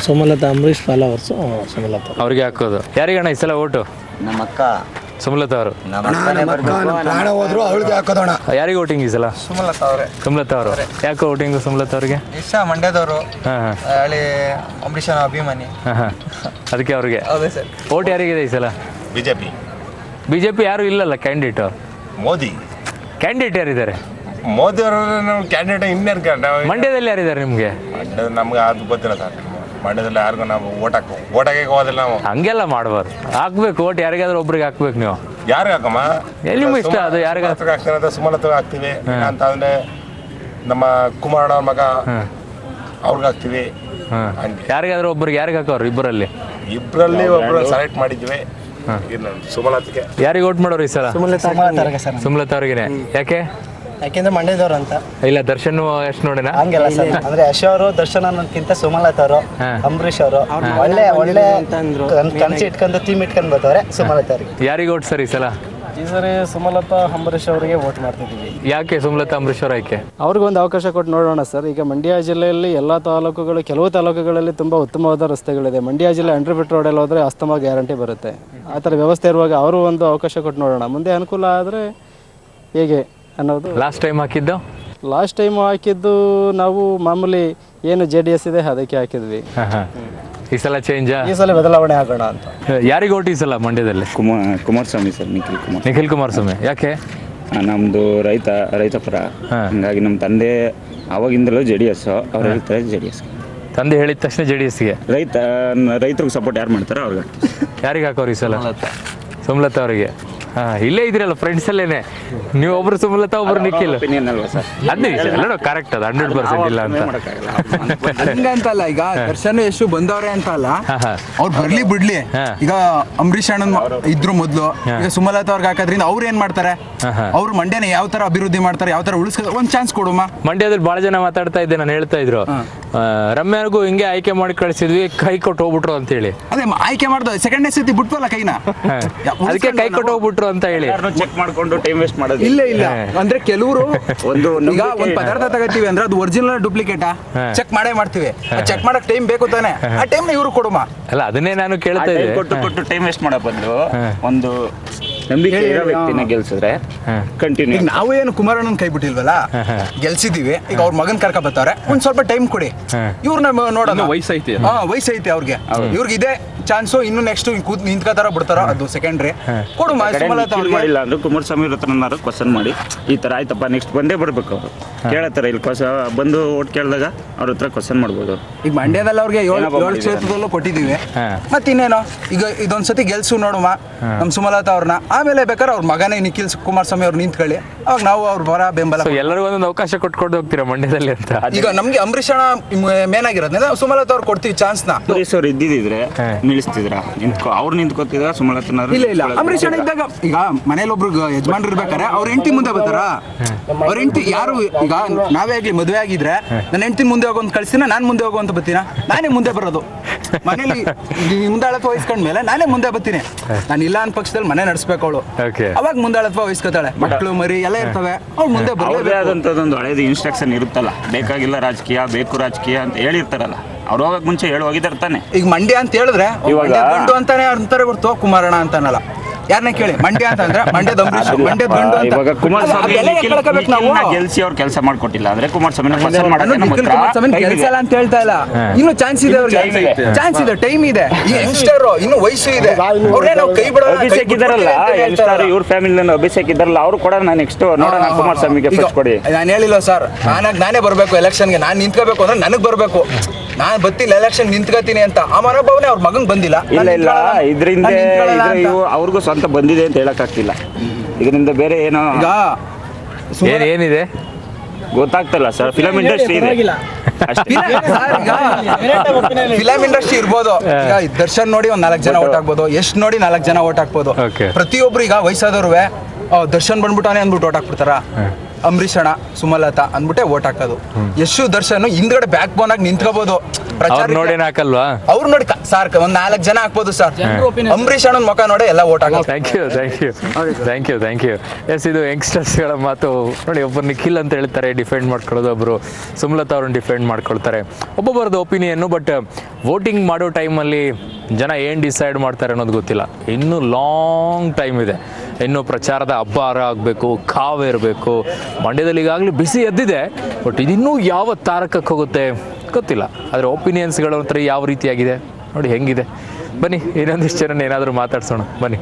ಸುಮಲತಾ ಅಂಬರೀಶ್ ಫಾಲೋವರ್ಸು ಸುಮಲತಾ ಅವ್ರಿಗೆ ಹಾಕೋದು. ಯಾರಿಗಣ್ಣ ಈ ಸಲ ಓಟು? ನಮ್ಮ ಅಕ್ಕ ಸುಮಲತಾ ಅವರು. ಪ್ರಾಣ ಹೋದ್ರು ಅವಳಿಗೆ ಹಾಕೋದೋಣ. ಯಾರಿಗೆ ವೋಟಿಂಗ್ ಈ ಸಲ? ಸುಮಲತಾ ಅವರು. ಯಾಕೆ ವೋಟಿಂಗ್ ಸುಮಲತಾ ಅವರಿಗೆ? ಇಷ್ಟ, ಮಂಡ್ಯದವರು, ಹಾಂ ಹಾಂ, ಹಳ್ಳಿ ಅಂಬರೀಷನ ಅಭಿಮಾನಿ. ಹಾಂ ಹಾಂ, ಅದಕ್ಕೆ ಅವ್ರಿಗೆ. ಹೌದೇ ಸರ್. ಓಟ್ ಯಾರಿಗಿದೆ ಈ ಸಲ? ಬಿಜೆಪಿ ಯಾರು ಇಲ್ಲಲ್ಲ ಕ್ಯಾಂಡಿಡೇಟ್? ಮೋದಿ ಕ್ಯಾಂಡಿಡೇಟ್ ಯಾರಿದ್ದಾರೆ? ಮೋದಿ ಅವರು ಕ್ಯಾಂಡಿಡೇಟ್ ಇನ್ನೇನು ಮಂಡ್ಯದಲ್ಲಿ ಯಾರಿದ್ದಾರೆ ನಿಮಗೆ? ನಮ್ಗೆ ಅದು ಗೊತ್ತಿಲ್ಲ ಸರ್. ಮಂಡ್ಯದಲ್ಲಿ ಯಾರಿಗೂ ನಾವು ಓಟ್ ಹಾಕಕ್ಕೆ ಹೋಗೋದಿಲ್ಲ ನಾವು. ಹಂಗೆಲ್ಲ ಮಾಡಬಾರ್ದು. ಹಾಕ್ಬೇಕು ಓಟ್, ಯಾರಿಗಾದ್ರೂ ಒಬ್ರಿಗೆ ಹಾಕ್ಬೇಕು. ನೀವು ಯಾರಿಗೆ ಹಾಕಮ್ಮ? ನಿಮ್ಗೆ ಇಷ್ಟ ಅದು ಯಾರಿಗಾದ್ರೂ ಹಾಕ್ತೀನಿ ಅಂತ ಸುಮಲತಾ ಹಾಕ್ತೀವಿ. ಅಂತ ಅಂದ್ರೆ ನಮ್ಮ ಕುಮಾರಣ್ಣ ಅವ್ರ ಮಗ ಅವ್ರಿಗೆ ಹಾಕ್ತೀವಿ. ಯಾರಿಗಾದ್ರೂ ಒಬ್ರಿಗೆ ಯಾರಿಗೆ ಹಾಕೋರು? ಇಬ್ಬರಲ್ಲಿ ಒಬ್ರು ಸೆಲೆಕ್ಟ್ ಮಾಡಿದ್ವಿ. ಸುಮಲತಾಗೆ. ಯಾರಿಗೆ ಓಟ್ ಮಾಡೋರು ಈ ಸಲ? ಸುಮಲತಾ ಅವ್ರಿಗೇನೆ. ಯಾಕೆ? ಯಾಕೆಂದ್ರೆ ಮಂಡ್ಯದವ್ರು ಅಂತ. ಇಲ್ಲ, ದರ್ಶನ್ ಎಷ್ಟು ನೋಡಿನ ಹಂಗೆಲ್ಲ ಸರ್. ಅಂದ್ರೆ ಯಶ್ ಅವರು ದರ್ಶನ್ ಅನ್ನೋದಕ್ಕಿಂತ ಸುಮಲತಾ ಅವರು, ಅಂಬರೀಶ್ ಅವರು ಒಳ್ಳೆ ಕನಸು ಇಟ್ಕೊಂಡು ಥೀಮ್ ಇಟ್ಕೊಂಡು ಬರ್ತಾರೆ. ಸುಮಲತಾ ಅವರಿಗೆ. ಯಾರಿಗೆ ಓಟ್ ಸರ್ ಈ ಸಲ? ಈ ಸರಿ ಸುಮಲತಾ ಅಂಬರೀಶ್ ಅವರಿಗೆ ವೋಟ್ ಮಾಡ್ತಿದ್ದೀವಿ. ಯಾಕೆ ಸುಮಲತಾ ಅಂಬರೀಶ್ ಅವ್ರ ಆಯ್ಕೆ? ಅವ್ರಿಗೊಂದು ಅವಕಾಶ ಕೊಟ್ಟು ನೋಡೋಣ ಸರ್. ಈಗ ಮಂಡ್ಯ ಜಿಲ್ಲೆಯಲ್ಲಿ ಎಲ್ಲ ತಾಲೂಕುಗಳು, ಕೆಲವು ತಾಲೂಕುಗಳಲ್ಲಿ ತುಂಬ ಉತ್ತಮವಾದ ರಸ್ತೆಗಳಿದೆ. ಮಂಡ್ಯ ಜಿಲ್ಲೆ ಅಂಡರ್ಬಿಟ್ ರೋಡಲ್ಲಿ ಹೋದರೆ ಅಸ್ತಮ ಗ್ಯಾರಂಟಿ ಬರುತ್ತೆ. ಆ ಥರ ವ್ಯವಸ್ಥೆ ಇರುವಾಗ ಅವರು ಒಂದು ಅವಕಾಶ ಕೊಟ್ಟು ನೋಡೋಣ. ಮುಂದೆ ಅನುಕೂಲ ಆದರೆ ಹೇಗೆ ಅನ್ನೋದು. ಲಾಸ್ಟ್ ಟೈಮ್ ಹಾಕಿದ್ದು ನಾವು ಮಾಮೂಲಿ ಏನು JDS ಇದೆ ಅದಕ್ಕೆ ಹಾಕಿದ್ವಿ. ಈ ಸಲ ಚೇಂಜ್, ಈ ಸಲ ಬದಲಾವಣೆ ಆಗೋಣ ಅಂತ. ಯಾರಿಗೆ ಓಟ್ ಈ ಸಲ ಮಂಡ್ಯದಲ್ಲಿ? ಕುಮಾರಸ್ವಾಮಿ ಸರ್. ನಿಖಿಲ್ ಕುಮಾರಸ್ವಾಮಿ. ಯಾಕೆ? ನಮ್ಮದು ರೈತ ಪರ. ಹಂಗಾಗಿ ನಮ್ಮ ತಂದೆ ಅವಾಗಿಂದಲೂ JDS, ಅವ್ರು ಹೇಳ್ತಾರೆ JDS. ತಂದೆ ಹೇಳಿದ ತಕ್ಷಣ JDSಗೆ. ರೈತರಿಗೆ ಸಪೋರ್ಟ್ ಯಾರು ಮಾಡ್ತಾರೋ ಅವ್ರಿಗೆ. ಯಾರಿಗೆ ಹಾಕೋರು ಈ ಸಲ? ಸುಮಲತಾ ಅವರಿಗೆ. ಇಲ್ಲೇ ಇದ್ರಲ್ಲ ಫ್ರೆಂಡ್ಸ್ ಅಲ್ಲೇನೆ, ನೀವು ಒಬ್ರು ಸುಮಲತಾ ಒಬ್ರು ನಿಖಿಲ್. ಅದೇ ಕರೆಕ್ಟ್, ಅದು 100% ಇಲ್ಲ ಅಂತ ಹಂಗಂತಲ್ಲ. ಈಗ ದರ್ಶನ್ ಯಶು ಬಂದವ್ರೆ ಅಂತ ಅಲ್ಲ, ಅವ್ರು ಬರ್ಲಿ ಬಿಡ್ಲಿ. ಈಗ ಅಂಬರೀಷ್ ಅಣ್ಣನ್ ಇದ್ರು ಮೊದ್ಲು, ಈಗ ಸುಮಲತಾ ಅವ್ರಿಗೆ ಹಾಕೋದ್ರಿಂದ ಅವ್ರು ಏನ್ ಮಾಡ್ತಾರೆ? ಅವ್ರು ಮಂಡ್ಯನ ಯಾವ ತರ ಅಭಿವೃದ್ಧಿ ಮಾಡ್ತಾರೆ, ಯಾವ ತರ ಉಳಿಸ್ತಾರೆ, ಒಂದ್ ಚಾನ್ಸ್ ಕೊಡುಮ. ಮಂಡ್ಯದಲ್ಲಿ ಬಹಳ ಜನ ಮಾತಾಡ್ತಾ ಇದ್ದೆ, ನಾನು ಹೇಳ್ತಾ ಇದ್ರು ರಮ್ಯಾನಿಗೂ ಹಿಂಗೆ ಆಯ್ಕೆ ಮಾಡಿ ಕಳಿಸಿದ್ವಿ, ಕೈ ಕೊಟ್ಟು ಹೋಗ್ಬಿಟ್ರು ಅಂತ ಹೇಳಿ. ಅದೇ ಆಯ್ಕೆ ಮಾಡ್ದು ಸೆಕೆಂಡ್ ಸತಿ ಬಿಟ್ವಲ್ಲ ಕೈನ, ಅದಕ್ಕೆ ಕೈ ಕೊಟ್ಟು ಹೋಗ್ಬಿಟ್ರು ಅಂತ ಹೇಳಿ ಚೆಕ್ ಮಾಡ್ಕೊಂಡು ಟೈಮ್ ವೇಸ್ಟ್ ಮಾಡೋದು. ಇಲ್ಲ ಅಂದ್ರೆ ಕೆಲವರು ಈಗ ಒಂದ್ ಪದಾರ್ಥ ತಗೋತೀವಿ ಅಂದ್ರೆ ಅದು ಒರಿಜಿನಲ್ ಡೂಪ್ಲಿಕೇಟಾ ಚೆಕ್ ಮಾಡೇ ಮಾಡ್ತೀವಿ. ಚೆಕ್ ಮಾಡಕ್ ಟೈಮ್ ಬೇಕು ತಾನೆ, ಆ ಟೈಮ್ ಇವ್ರು ಕೊಡುಮ. ಅಲ್ಲ, ಅದನ್ನೇ ನಾನು ಕೇಳ್ತಾ ಇದ್ದೆ. ಕೊಟ್ಟು ಟೈಮ್ ವೇಸ್ಟ್ ಮಾಡೋ ಬದಲು ಒಂದು ನಂಬಿಕೆ ಇರೋ ವ್ಯಕ್ತಿನ ಗೆಲ್ಸಿದ್ರೆ ಕಂಟಿನ್ಯೂ. ಈಗ ನಾವು ಏನು ಕುಮಾರಣ್ಣನ ಕೈ ಬಿಟ್ಟಿಲ್ವಲ್ಲ, ಗೆಲ್ಸಿದೀವಿ. ಈಗ ಅವ್ರ ಮಗನ್ ಕರ್ಕ ಬರ್ತಾರೆ, ಒಂದ್ ಸ್ವಲ್ಪ ಟೈಮ್ ಕೊಡಿ. ಇವ್ರನ್ನ ನೋಡೋಣ, ವಯಸ್ಸೈತಿ ಅವ್ರಿಗೆ. ಇವ್ರಿಗೆ ಇದೆ ಚಾನ್ಸು. ಇನ್ನು ನೆಕ್ಸ್ಟ್ ನಿಂತ್ಕೋತಾರ ಬಿಡ್ತಾರ ಅದು ಸೆಕೆಂಡ್ರಿ. ಕೊಡು ಮಾಡಿಲ್ಲ ಅಂದ್ರೆ ಕುಮಾರಸ್ವಾಮಿ ಹತ್ರ ಕ್ವಶನ್ ಮಾಡಿ, ಈ ತರ ಆಯ್ತಪ್ಪ ನೆಕ್ಸ್ಟ್ ಬಂದೇ ಬರ್ಬೇಕು ಅವರು ಕೇಳತ್ತಾರೆ. ಇಲ್ಲಿ ಬಂದು ಓಟ್ ಕೇಳಿದಾಗ ಅವ್ರ ಹತ್ರ ಕ್ವಶನ್ ಮಾಡ್ಬೋದು. ಈಗ ಮಂಡ್ಯದಲ್ಲಿ ಅವ್ರಿಗೆ 7 ಕ್ಷೇತ್ರದಲ್ಲೂ ಕೊಟ್ಟಿದೀವಿ. ಮತ್ತೆ ಇನ್ನೇನು, ಈಗ ಇದೊಂದ್ಸತಿ ಗೆಲ್ಸು ನೋಡುವ ನಮ್ ಸುಮಲತಾ ಅವ್ರನ್ನ. ಆಮೇಲೆ ಬೇಕಾದ್ರೆ ಅವ್ರ ಮಗನೇ ನಿಖಿಲ್ ಕುಮಾರಸ್ವಾಮಿ ಅವ್ರು ನಿಂತ್ಕೊಳ್ಳಿ, ಅವಾಗ ನಾವು ಅವ್ರ ಬರ ಬೆಂಬಲ. ಎಲ್ಲರಿಗೂ ಒಂದೊಂದು ಅವಕಾಶ ಕೊಟ್ಕೊಂಡು ಹೋಗ್ತೀರಾ ಮಂಡ್ಯದಲ್ಲಿ ಅಂತ. ಈಗ ನಮ್ಗೆ ಅಂಬರೀಷ್ ಮೇನ್ ಆಗಿರೋದ್ರಿಂದ ಸುಮಲತಾ ಅವ್ರು ಕೊಡ್ತೀವಿ ಚಾನ್ಸ್ ನ. ಅಂಬರೀಶ್ ಅವ್ರು ಇದ್ದಿದ್ರೆ ನಿಲ್ಲಿಸ್ತಿದ್ರ, ಅವ್ರು ನಿಂತ್ಕೋತಿದ್ರ ಸುಮಲತಾ? ಇಲ್ಲ ಅಂಬರೀಷ್ ಇದ್ದಾಗ ಈಗ ಮನೇಲಿ ಒಬ್ರು ಯಜಮಾನ್ರು ಇರ್ಬೇಕಾರೆ ಅವ್ರ ಹೆಂಡತಿ ಮುಂದೆ ಬರ್ತಾರ. ಅವ್ರ ಹೆಂಡತಿ ಯಾರು, ಈಗ ನಾವೇ ಆಗ್ಲಿ ಮದುವೆ ಆಗಿದ್ರೆ ನನ್ನ ಹೆಂಡತಿ ಮುಂದೆ ಹೋಗೋಂತ ಕಳ್ಸಿನ, ನಾನ್ ಮುಂದೆ ಹೋಗುವಂತ ಬರ್ತೀನ, ನಾನೇ ಮುಂದೆ ಬರೋದು. ಮನೇಲಿ ಮುಂದಾಳತ್ವ ವಹಿಸ್ಕೊಂಡ್ಮೇಲೆ ನಾನೇ ಮುಂದೆ ಬರ್ತೀನಿ. ನಾನು ಇಲ್ಲ ಅನ್ ಪಕ್ಷದಲ್ಲಿ ಮನೆ ನಡೆಸ್ಬೇಕು ಅವಳು, ಅವಾಗ ಮುಂದಾಳತ್ವ ವಹಿಸ್ಕೊತಾಳೆ. ಮಕ್ಕಳು ಮರಿ ಎಲ್ಲ ಇರ್ತವೆ, ಅವ್ಳು ಮುಂದೆ ಬರೋದಂತದೊಂದು ಹಳೇದು ಇನ್ಸ್ಟ್ರಕ್ಷನ್ ಇರುತ್ತಲ್ಲ, ಬೇಕಾಗಿಲ್ಲ ರಾಜಕೀಯ ಬೇಕು ರಾಜಕೀಯ ಅಂತ ಹೇಳಿರ್ತಾರಲ್ಲ, ಅವ್ರು ಹೋಗಕ್ ಮುಂಚೆ ಹೇಳಿ ಹೋಗಿದಾರೆ ತಾನೆ. ಈಗ ಮಂಡ್ಯ ಅಂತ ಹೇಳಿದ್ರೆ ಗಂಡು ಅಂತಾನೆ ಅಂತಾರೆ ಹೊರ್ತು ಕುಮಾರಣ್ಣ ಅಂತಾನಲ್ಲ. ಯಾರನ್ನ ಕೇಳಿ. ಮಂಡ್ಯ ಅಂತಂದ್ರೆ ಮಂಡ್ಯದ ಅಂಬರೀಷ್, ಮಂಡ್ಯದ ಗಂಡು ಅಂತ. ಇವಾಗ ಕುಮಾರಸ್ವಾಮಿ ಬೆಲೆ ಕಳ್ಕೋಬೇಕು ನಾವು. ಗೆಲ್ಸಿ ಅವ್ರು ಕೆಲಸ ಮಾಡ್ಕೊಟ್ಟಿಲ್ಲ ಅಂದ್ರೆ ಕುಮಾರಸ್ವಾಮಿ ಕುಮಾರಸ್ವಾಮಿ ಗೆಲ್ಸಲ್ಲ ಅಂತ ಹೇಳ್ತಾ ಇಲ್ಲ. ಇನ್ನು ಚಾನ್ಸ್ ಇದೆ ಅವ್ರಿಗೆ, ಚಾನ್ಸ್ ಇದೆ, ಟೈಮ್ ಇದೆ. ಈ ಯಂಗ್ಸ್ಟರ್ ಇನ್ನು ವಯಸ್ಸು ಇದೆ, ಅವ್ರನ್ನೇ ನಾವು ಕೈ ಬಿಡೋ. ಅಭಿಷೇಕ್ ಇದಾರಲ್ಲ ಯಂಗ್ಸ್ಟರ್, ಇವ್ರ ಫ್ಯಾಮಿಲಿ ಅಭಿಷೇಕ್ ಇದಾರಲ್ಲ, ಅವ್ರು ಕೂಡ ನಾನು ನೆಕ್ಸ್ಟ್ ನೋಡೋಣ ಕುಮಾರಸ್ವಾಮಿಗೆ ಫಸ್ಟ್ ಕೊಡಿ. ನಾನು ಹೇಳಿಲ್ಲ ಸರ್, ನಾನೇ ಬರ್ಬೇಕು ಎಲೆಕ್ಷನ್ಗೆ, ನಾನು ನಿಂತ್ಕೋಬೇಕು ಅಂದ್ರೆ ನನಗ್ ಬರ್ಬೇಕು. ನಾನ್ ಬತ್ತಿಲ್ಲ ಎಲೆಕ್ಷನ್ ನಿಂತ್ಕೋತೀನಿ ಅಂತ ಆ ಮನೋಭಾವನೆ ಅವ್ರ ಮಗನ್ ಬಂದಿಲ್ಲ. ಇಲ್ಲ ಇದರಿಂದ ಅವ್ರಿಗೂ ಸ್ವಂತ ಬಂದಿದೆ ಅಂತ ಹೇಳಕ್ ಆಗ್ತಿಲ್ಲ. ಇದರಿಂದ ಬೇರೆ ಏನೋ ಏನಿದೆ ಗೊತ್ತಾಗ್ತಲ್ಲ ಸರ್. ಫಿಲಂ ಇಂಡಸ್ಟ್ರಿ ಇದೆ ಫಿಲಂ ಇಂಡಸ್ಟ್ರಿ ಇರ್ಬೋದು. ಈಗ ದರ್ಶನ್ ನೋಡಿ ಒಂದ್ 4 ಜನ ಓಟ್ ಹಾಕ್ಬೋದು, ಎಷ್ಟು ನೋಡಿ 4 ಜನ ಓಟ್ ಹಾಕ್ಬೋದು. ಪ್ರತಿಯೊಬ್ರು ಈಗ ವಯಸ್ಸಾದವ್ರು ದರ್ಶನ್ ಬಂದ್ಬಿಟ್ಟಾನೆ ಅಂದ್ಬಿಟ್ಟು ಓಟ್ ಹಾಕ್ಬಿಡ್ತಾರ. ಅಂಬರೀಷ್ ಅಣ್ಣ, ಸುಮಲತಾ ಅಂದ್ಬಿಟ್ಟೆ ಓಟ್ ಹಾಕೋದು. ಯಶು ದರ್ಶನ್ ಹಿಂದ್ಗಡೆ ಬ್ಯಾಕ್ ಬೋನ್ ಆಗಿ ನಿಂತ್ಕೋಬಹುದು. ನೋಡಿ ಹಾಕಲ್ವಾ? ಅವ್ರು ನೋಡಿ ಸಾರ್ ಒಂದ್ 4 ಜನ ಹಾಕ್ಬೋದು ಸರ್. ಅಂಬರೀಷ್ ಅಣ್ಣನ ಮುಖ ನೋಡಿ ಎಲ್ಲ ಓಟ್ ಹಾಕೋದು. Thank you. ಎಸ್, ಇದು ಯಂಗ್ಸ್ಟರ್ಸ್ಗಳ ಮಾತು ನೋಡಿ. ಒಬ್ಬರು ನಿಖಿಲ್ ಅಂತ ಹೇಳ್ತಾರೆ, ಡಿಫೆಂಡ್ ಮಾಡ್ಕೊಳ್ಳೋದು. ಒಬ್ಬರು ಸುಮಲತಾ ಅವ್ರನ್ನ ಡಿಫೆಂಡ್ ಮಾಡ್ಕೊಳ್ತಾರೆ. ಒಬ್ಬೊಬ್ಬರದ್ದು ಒಪಿನಿಯನ್ನು. ಬಟ್ ವೋಟಿಂಗ್ ಮಾಡೋ ಟೈಮಲ್ಲಿ ಜನ ಏನು ಡಿಸೈಡ್ ಮಾಡ್ತಾರೆ ಅನ್ನೋದು ಗೊತ್ತಿಲ್ಲ. ಇನ್ನೂ ಲಾಂಗ್ ಟೈಮ್ ಇದೆ. ಇನ್ನು ಪ್ರಚಾರದ ಹಬ್ಬ ಆಗಬೇಕು, ಕಾವು ಇರಬೇಕು. ಮಂಡ್ಯದಲ್ಲಿ ಈಗಾಗಲೇ ಬಿಸಿ ಎದ್ದಿದೆ. ಬಟ್ ಇದಿನ್ನೂ ಯಾವ ತಾರಕಕ್ಕೆ ಹೋಗುತ್ತೆ ಗೊತ್ತಿಲ್ಲ. ಆದರೆ ಒಪಿನಿಯನ್ಸ್ಗಳ ಹತ್ರ ಯಾವ ರೀತಿಯಾಗಿದೆ ನೋಡಿ, ಹೆಂಗಿದೆ. ಬನ್ನಿ ಇನ್ನೊಂದಿಷ್ಟು ಜನ ಏನಾದರೂ ಮಾತಾಡ್ಸೋಣ ಬನ್ನಿ.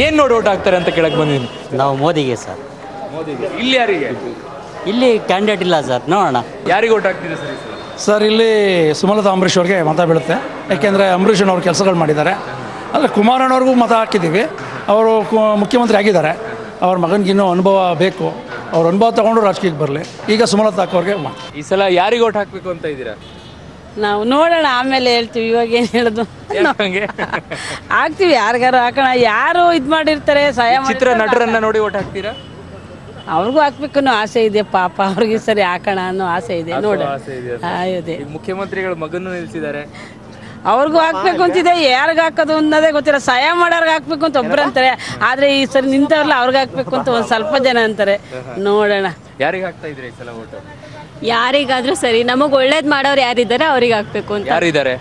ಏನು ನೋಡಿ ಓಟ್ ಹಾಕ್ತಾರೆ ಅಂತ ಕೇಳಕ್ಕೆ ಬಂದಿದ್ದೀನಿ. ನಾವು ಮೋದಿಗೆ ಸರ್. ಇಲ್ಲಿ ಯಾರಿಗೆ? ಇಲ್ಲಿ ಕ್ಯಾಂಡಿಡೇಟ್ ಇಲ್ಲ ಸರ್, ನೋಡೋಣ. ಯಾರಿಗೆ ಓಟ್ ಹಾಕ್ತೀರಾ ಸರ್? ಸರ್ ಇಲ್ಲಿ ಸುಮಲತಾ ಅಂಬರೀಷ್ ಅವ್ರಿಗೆ ಮತ ಬೀಳುತ್ತೆ. ಯಾಕೆಂದರೆ ಅಂಬರೀಷ್ ಅವ್ರು ಕೆಲಸಗಳು ಮಾಡಿದ್ದಾರೆ. ಅಂದರೆ ಕುಮಾರಣ್ಣವ್ರಿಗೂ ಮತ ಹಾಕಿದ್ದೀವಿ. ಅವರು ಮುಖ್ಯಮಂತ್ರಿ ಆಗಿದ್ದಾರೆ. ಅವ್ರ ಮಗನಿಗಿನ್ನೂ ಅನುಭವ ಬೇಕು. ಅವ್ರ ಅನುಭವ ತಗೊಂಡು ರಾಜಕೀಯಕ್ಕೆ ಬರಲಿ. ಈಗ ಸುಮಲತಾ ಅವ್ರಿಗೆ ಈ ಸಲ ಯಾರಿಗೆ ಓಟ್ ಹಾಕಬೇಕು ಅಂತ ಇದ್ದೀರಾ? ನಾವು ನೋಡೋಣ, ಆಮೇಲೆ ಹೇಳ್ತೀವಿ. ಇವಾಗ ಏನು ಹೇಳೋದು, ಹಾಕ್ತೀವಿ. ಯಾರಿಗಾರು ಹಾಕೋಣ. ಯಾರು ಇದು ಮಾಡಿರ್ತಾರೆ ಚಿತ್ರ ನಟರನ್ನ ನೋಡಿ ಓಟ್ ಹಾಕ್ತೀರಾ? ಅವ್ರಿಗೂ ಹಾಕ್ಬೇಕು ಅನ್ನೋ ಆಸೆ ಇದೆ. ಪಾಪ ಅವ್ರಿಗೆ ಸರಿ ಹಾಕೋಣ ಅನ್ನೋ ಆಸೆ ಇದೆ. ನೋಡಿ ಇದೆ. ಮುಖ್ಯಮಂತ್ರಿಗಳ ಮಗನ್ನು ನಿಲ್ಸಿದ್ದಾರೆ. ಅವ್ರಿಗೂ ಹಾಕ್ಬೇಕು ಅಂತಿದೆ. ಯಾರಿಗ ಹಾಕೋದು ಅನ್ನೋದೇ ಗೊತ್ತಿಲ್ಲ. ಸಹಾಯ ಮಾಡೋರ್ಗೆ ಹಾಕ್ಬೇಕು ಅಂತ ಒಬ್ರು ಅಂತಾರೆ. ಆದ್ರೆ ಈ ಸರಿ ನಿಂತವ್ರಲ್ಲ ಅವ್ರಿಗೆ ಹಾಕ್ಬೇಕು ಅಂತ ಒಂದ್ ಸ್ವಲ್ಪ ಜನ ಅಂತಾರೆ. ನೋಡೋಣ. ಯಾರಿಗೆ ಹಾಕ್ತಾ ಇದ್ರಿ ಈ ಸಲ ಓಟ್? ಯಾರಿಗಾದ್ರೂ ಸರಿ, ನಮಗ್ ಒಳ್ಳೇದ್ ಮಾಡೋರು ಯಾರಿದ್ದಾರೆ ಅವ್ರಿಗೆ ಹಾಕ್ಬೇಕು ಅಂತ. ಯಾರಿದ್ದಾರೆ?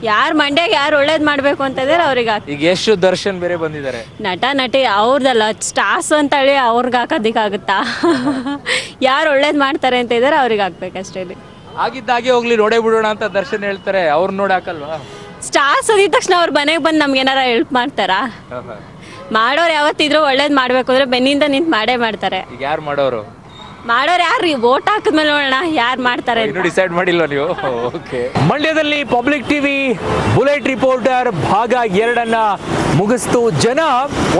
ಯಾರು ಮಂಡ್ಯಗೆ ಯಾರು ಒಳ್ಳೇದ್ ಮಾಡ್ಬೇಕು ಅಂತ ಇದಾರೆ ಅವ್ರಿಗೆ ಹಾಕಿ. ಈಗ ಎಷ್ಟು ದರ್ಶನ್ ಬೇರೆ ಬಂದಿದ್ದಾರೆ. ನಟ ನಟಿ ಅವ್ರದಲ್ಲ, ಸ್ಟಾರ್ಸ್ ಅಂತ ಹೇಳಿ ಅವ್ರಿಗೆ ಹಾಕೋದಿಕ್ಕಾಗುತ್ತಾ? ಯಾರು ಒಳ್ಳೇದ್ ಮಾಡ್ತಾರೆ ಅಂತ ಇದಾರೆ ಅವ್ರಿಗೆ ಹಾಕ್ಬೇಕಷ್ಟೇ. ಆಗಿದ್ದಾಗೆ ಹೋಗ್ಲಿ, ನೋಡೇ ಬಿಡೋಣ ಅಂತ ದರ್ಶನ್ ಹೇಳ್ತಾರೆ. ಅವ್ರು ನೋಡಿ ಹಾಕಲ್ವಾ? ಸ್ಟಾರ್ಸ್ ಅದಿದ ತಕ್ಷಣ ಅವ್ರ ಮನೆಗೆ ಬಂದು ನಮ್ಗೆ ಏನಾರ ಹೆಲ್ಪ್ ಮಾಡ್ತಾರಾ? ಮಾಡೋರು ಯಾವತ್ತಿದ್ರು ಒಳ್ಳೇದ್ ಮಾಡ್ಬೇಕು ಅಂದ್ರೆ ಬೆನ್ನಿಂದ ನಿಂತು ಮಾಡೇ ಮಾಡ್ತಾರೆ. ಈಗ ಯಾರು ಮಾಡೋರು? ಮಾಡೋರು ಯಾರು? ವೋಟ್ ಹಾಕಿದ್ಮೇಲೆ ನೋಡೋಣ ಯಾರು ಮಾಡ್ತಾರೆ. ಡಿಸೈಡ್ ಮಾಡಿಲ್ವ ನೀವು? ಓಕೆ. ಮಂಡ್ಯದಲ್ಲಿ ಪಬ್ಲಿಕ್ ಟಿವಿ ಬುಲೆಟ್ ರಿಪೋರ್ಟರ್ ಭಾಗ 2 ಮುಗಿಸ್ತು. ಜನ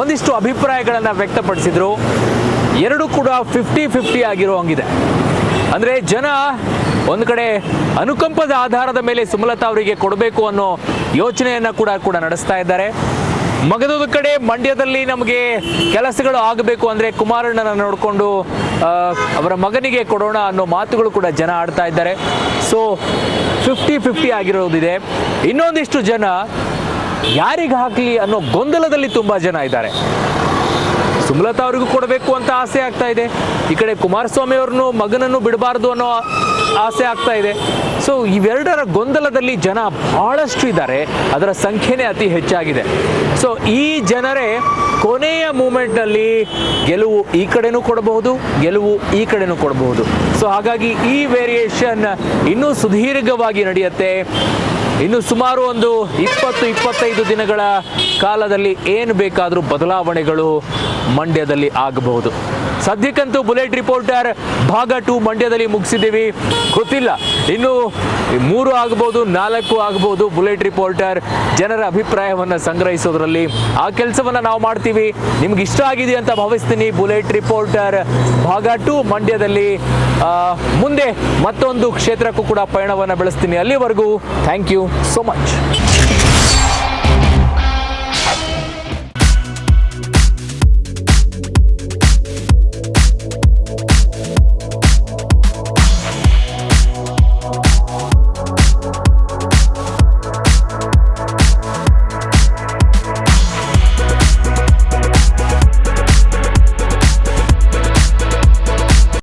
ಒಂದಿಷ್ಟು ಅಭಿಪ್ರಾಯಗಳನ್ನ ವ್ಯಕ್ತಪಡಿಸಿದ್ರು. ಎರಡು ಕೂಡ 50-50 ಆಗಿರೋ ಹಂಗಿದೆ. ಅಂದ್ರೆ ಜನ ಒಂದು ಕಡೆ ಅನುಕಂಪದ ಆಧಾರದ ಮೇಲೆ ಸುಮಲತಾ ಅವರಿಗೆ ಕೊಡಬೇಕು ಅನ್ನೋ ಯೋಚನೆಯನ್ನ ಕೂಡ ನಡೆಸ್ತಾ ಇದ್ದಾರೆ. ಮಗದೊಂದು ಕಡೆ ಮಂಡ್ಯದಲ್ಲಿ ನಮಗೆ ಕೆಲಸಗಳು ಆಗಬೇಕು ಅಂದರೆ ಕುಮಾರಣ್ಣನ ನೋಡಿಕೊಂಡು ಅವರ ಮಗನಿಗೆ ಕೊಡೋಣ ಅನ್ನೋ ಮಾತುಗಳು ಕೂಡ ಜನ ಆಡ್ತಾ ಇದ್ದಾರೆ. ಸೊ 50-50 ಆಗಿರೋದಿದೆ. ಇನ್ನೊಂದಿಷ್ಟು ಜನ ಯಾರಿಗೆ ಹಾಕಲಿ ಅನ್ನೋ ಗೊಂದಲದಲ್ಲಿ ತುಂಬ ಜನ ಇದ್ದಾರೆ. ಸುಮಲತಾ ಅವರಿಗೂ ಕೊಡಬೇಕು ಅಂತ ಆಸೆ ಆಗ್ತಾ ಇದೆ. ಈ ಕಡೆ ಕುಮಾರಸ್ವಾಮಿ ಅವ್ರನ್ನು ಮಗನನ್ನು ಬಿಡಬಾರ್ದು ಅನ್ನೋ ಆಸೆ ಆಗ್ತಾ ಇದೆ. ಸೊ ಇವೆರಡರ ಗೊಂದಲದಲ್ಲಿ ಜನ ಬಹಳಷ್ಟು ಇದ್ದಾರೆ. ಅದರ ಸಂಖ್ಯೆನೇ ಅತಿ ಹೆಚ್ಚಾಗಿದೆ. ಸೊ ಈ ಜನರೇ ಕೊನೆಯ ಮೂಮೆಂಟ್ನಲ್ಲಿ ಗೆಲುವು ಈ ಕಡೆನೂ ಕೊಡಬಹುದು, ಗೆಲುವು ಈ ಕಡೆನೂ ಕೊಡಬಹುದು. ಸೊ ಹಾಗಾಗಿ ಈ ವೇರಿಯೇಷನ್ ಇನ್ನೂ ಸುದೀರ್ಘವಾಗಿ ನಡೆಯುತ್ತೆ. ಇನ್ನು ಸುಮಾರು ಒಂದು 20-25 ದಿನಗಳ ಕಾಲದಲ್ಲಿ ಏನು ಬೇಕಾದರೂ ಬದಲಾವಣೆಗಳು ಮಂಡ್ಯದಲ್ಲಿ ಆಗಬಹುದು. ಸದ್ಯಕ್ಕಂತೂ ಬುಲೆಟ್ ರಿಪೋರ್ಟರ್ ಭಾಗ 2 ಮಂಡ್ಯದಲ್ಲಿ ಮುಗಿಸಿದ್ದೀವಿ. ಗೊತ್ತಿಲ್ಲ ಇನ್ನು 3 ಆಗ್ಬೋದು, 4 ಆಗ್ಬೋದು. ಬುಲೆಟ್ ರಿಪೋರ್ಟರ್ ಜನರ ಅಭಿಪ್ರಾಯವನ್ನು ಸಂಗ್ರಹಿಸೋದ್ರಲ್ಲಿ ಆ ಕೆಲಸವನ್ನು ನಾವು ಮಾಡ್ತೀವಿ. ನಿಮ್ಗೆ ಇಷ್ಟ ಆಗಿದೆ ಅಂತ ಭಾವಿಸ್ತೀನಿ. ಬುಲೆಟ್ ರಿಪೋರ್ಟರ್ ಭಾಗ 2 ಮಂಡ್ಯದಲ್ಲಿ ಮುಂದೆ ಮತ್ತೊಂದು ಕ್ಷೇತ್ರಕ್ಕೂ ಕೂಡ ಪಯಣವನ್ನು ಬೆಳೆಸ್ತೀನಿ. ಅಲ್ಲಿವರೆಗೂ ಥ್ಯಾಂಕ್ ಯು ಸೋ ಮಚ್.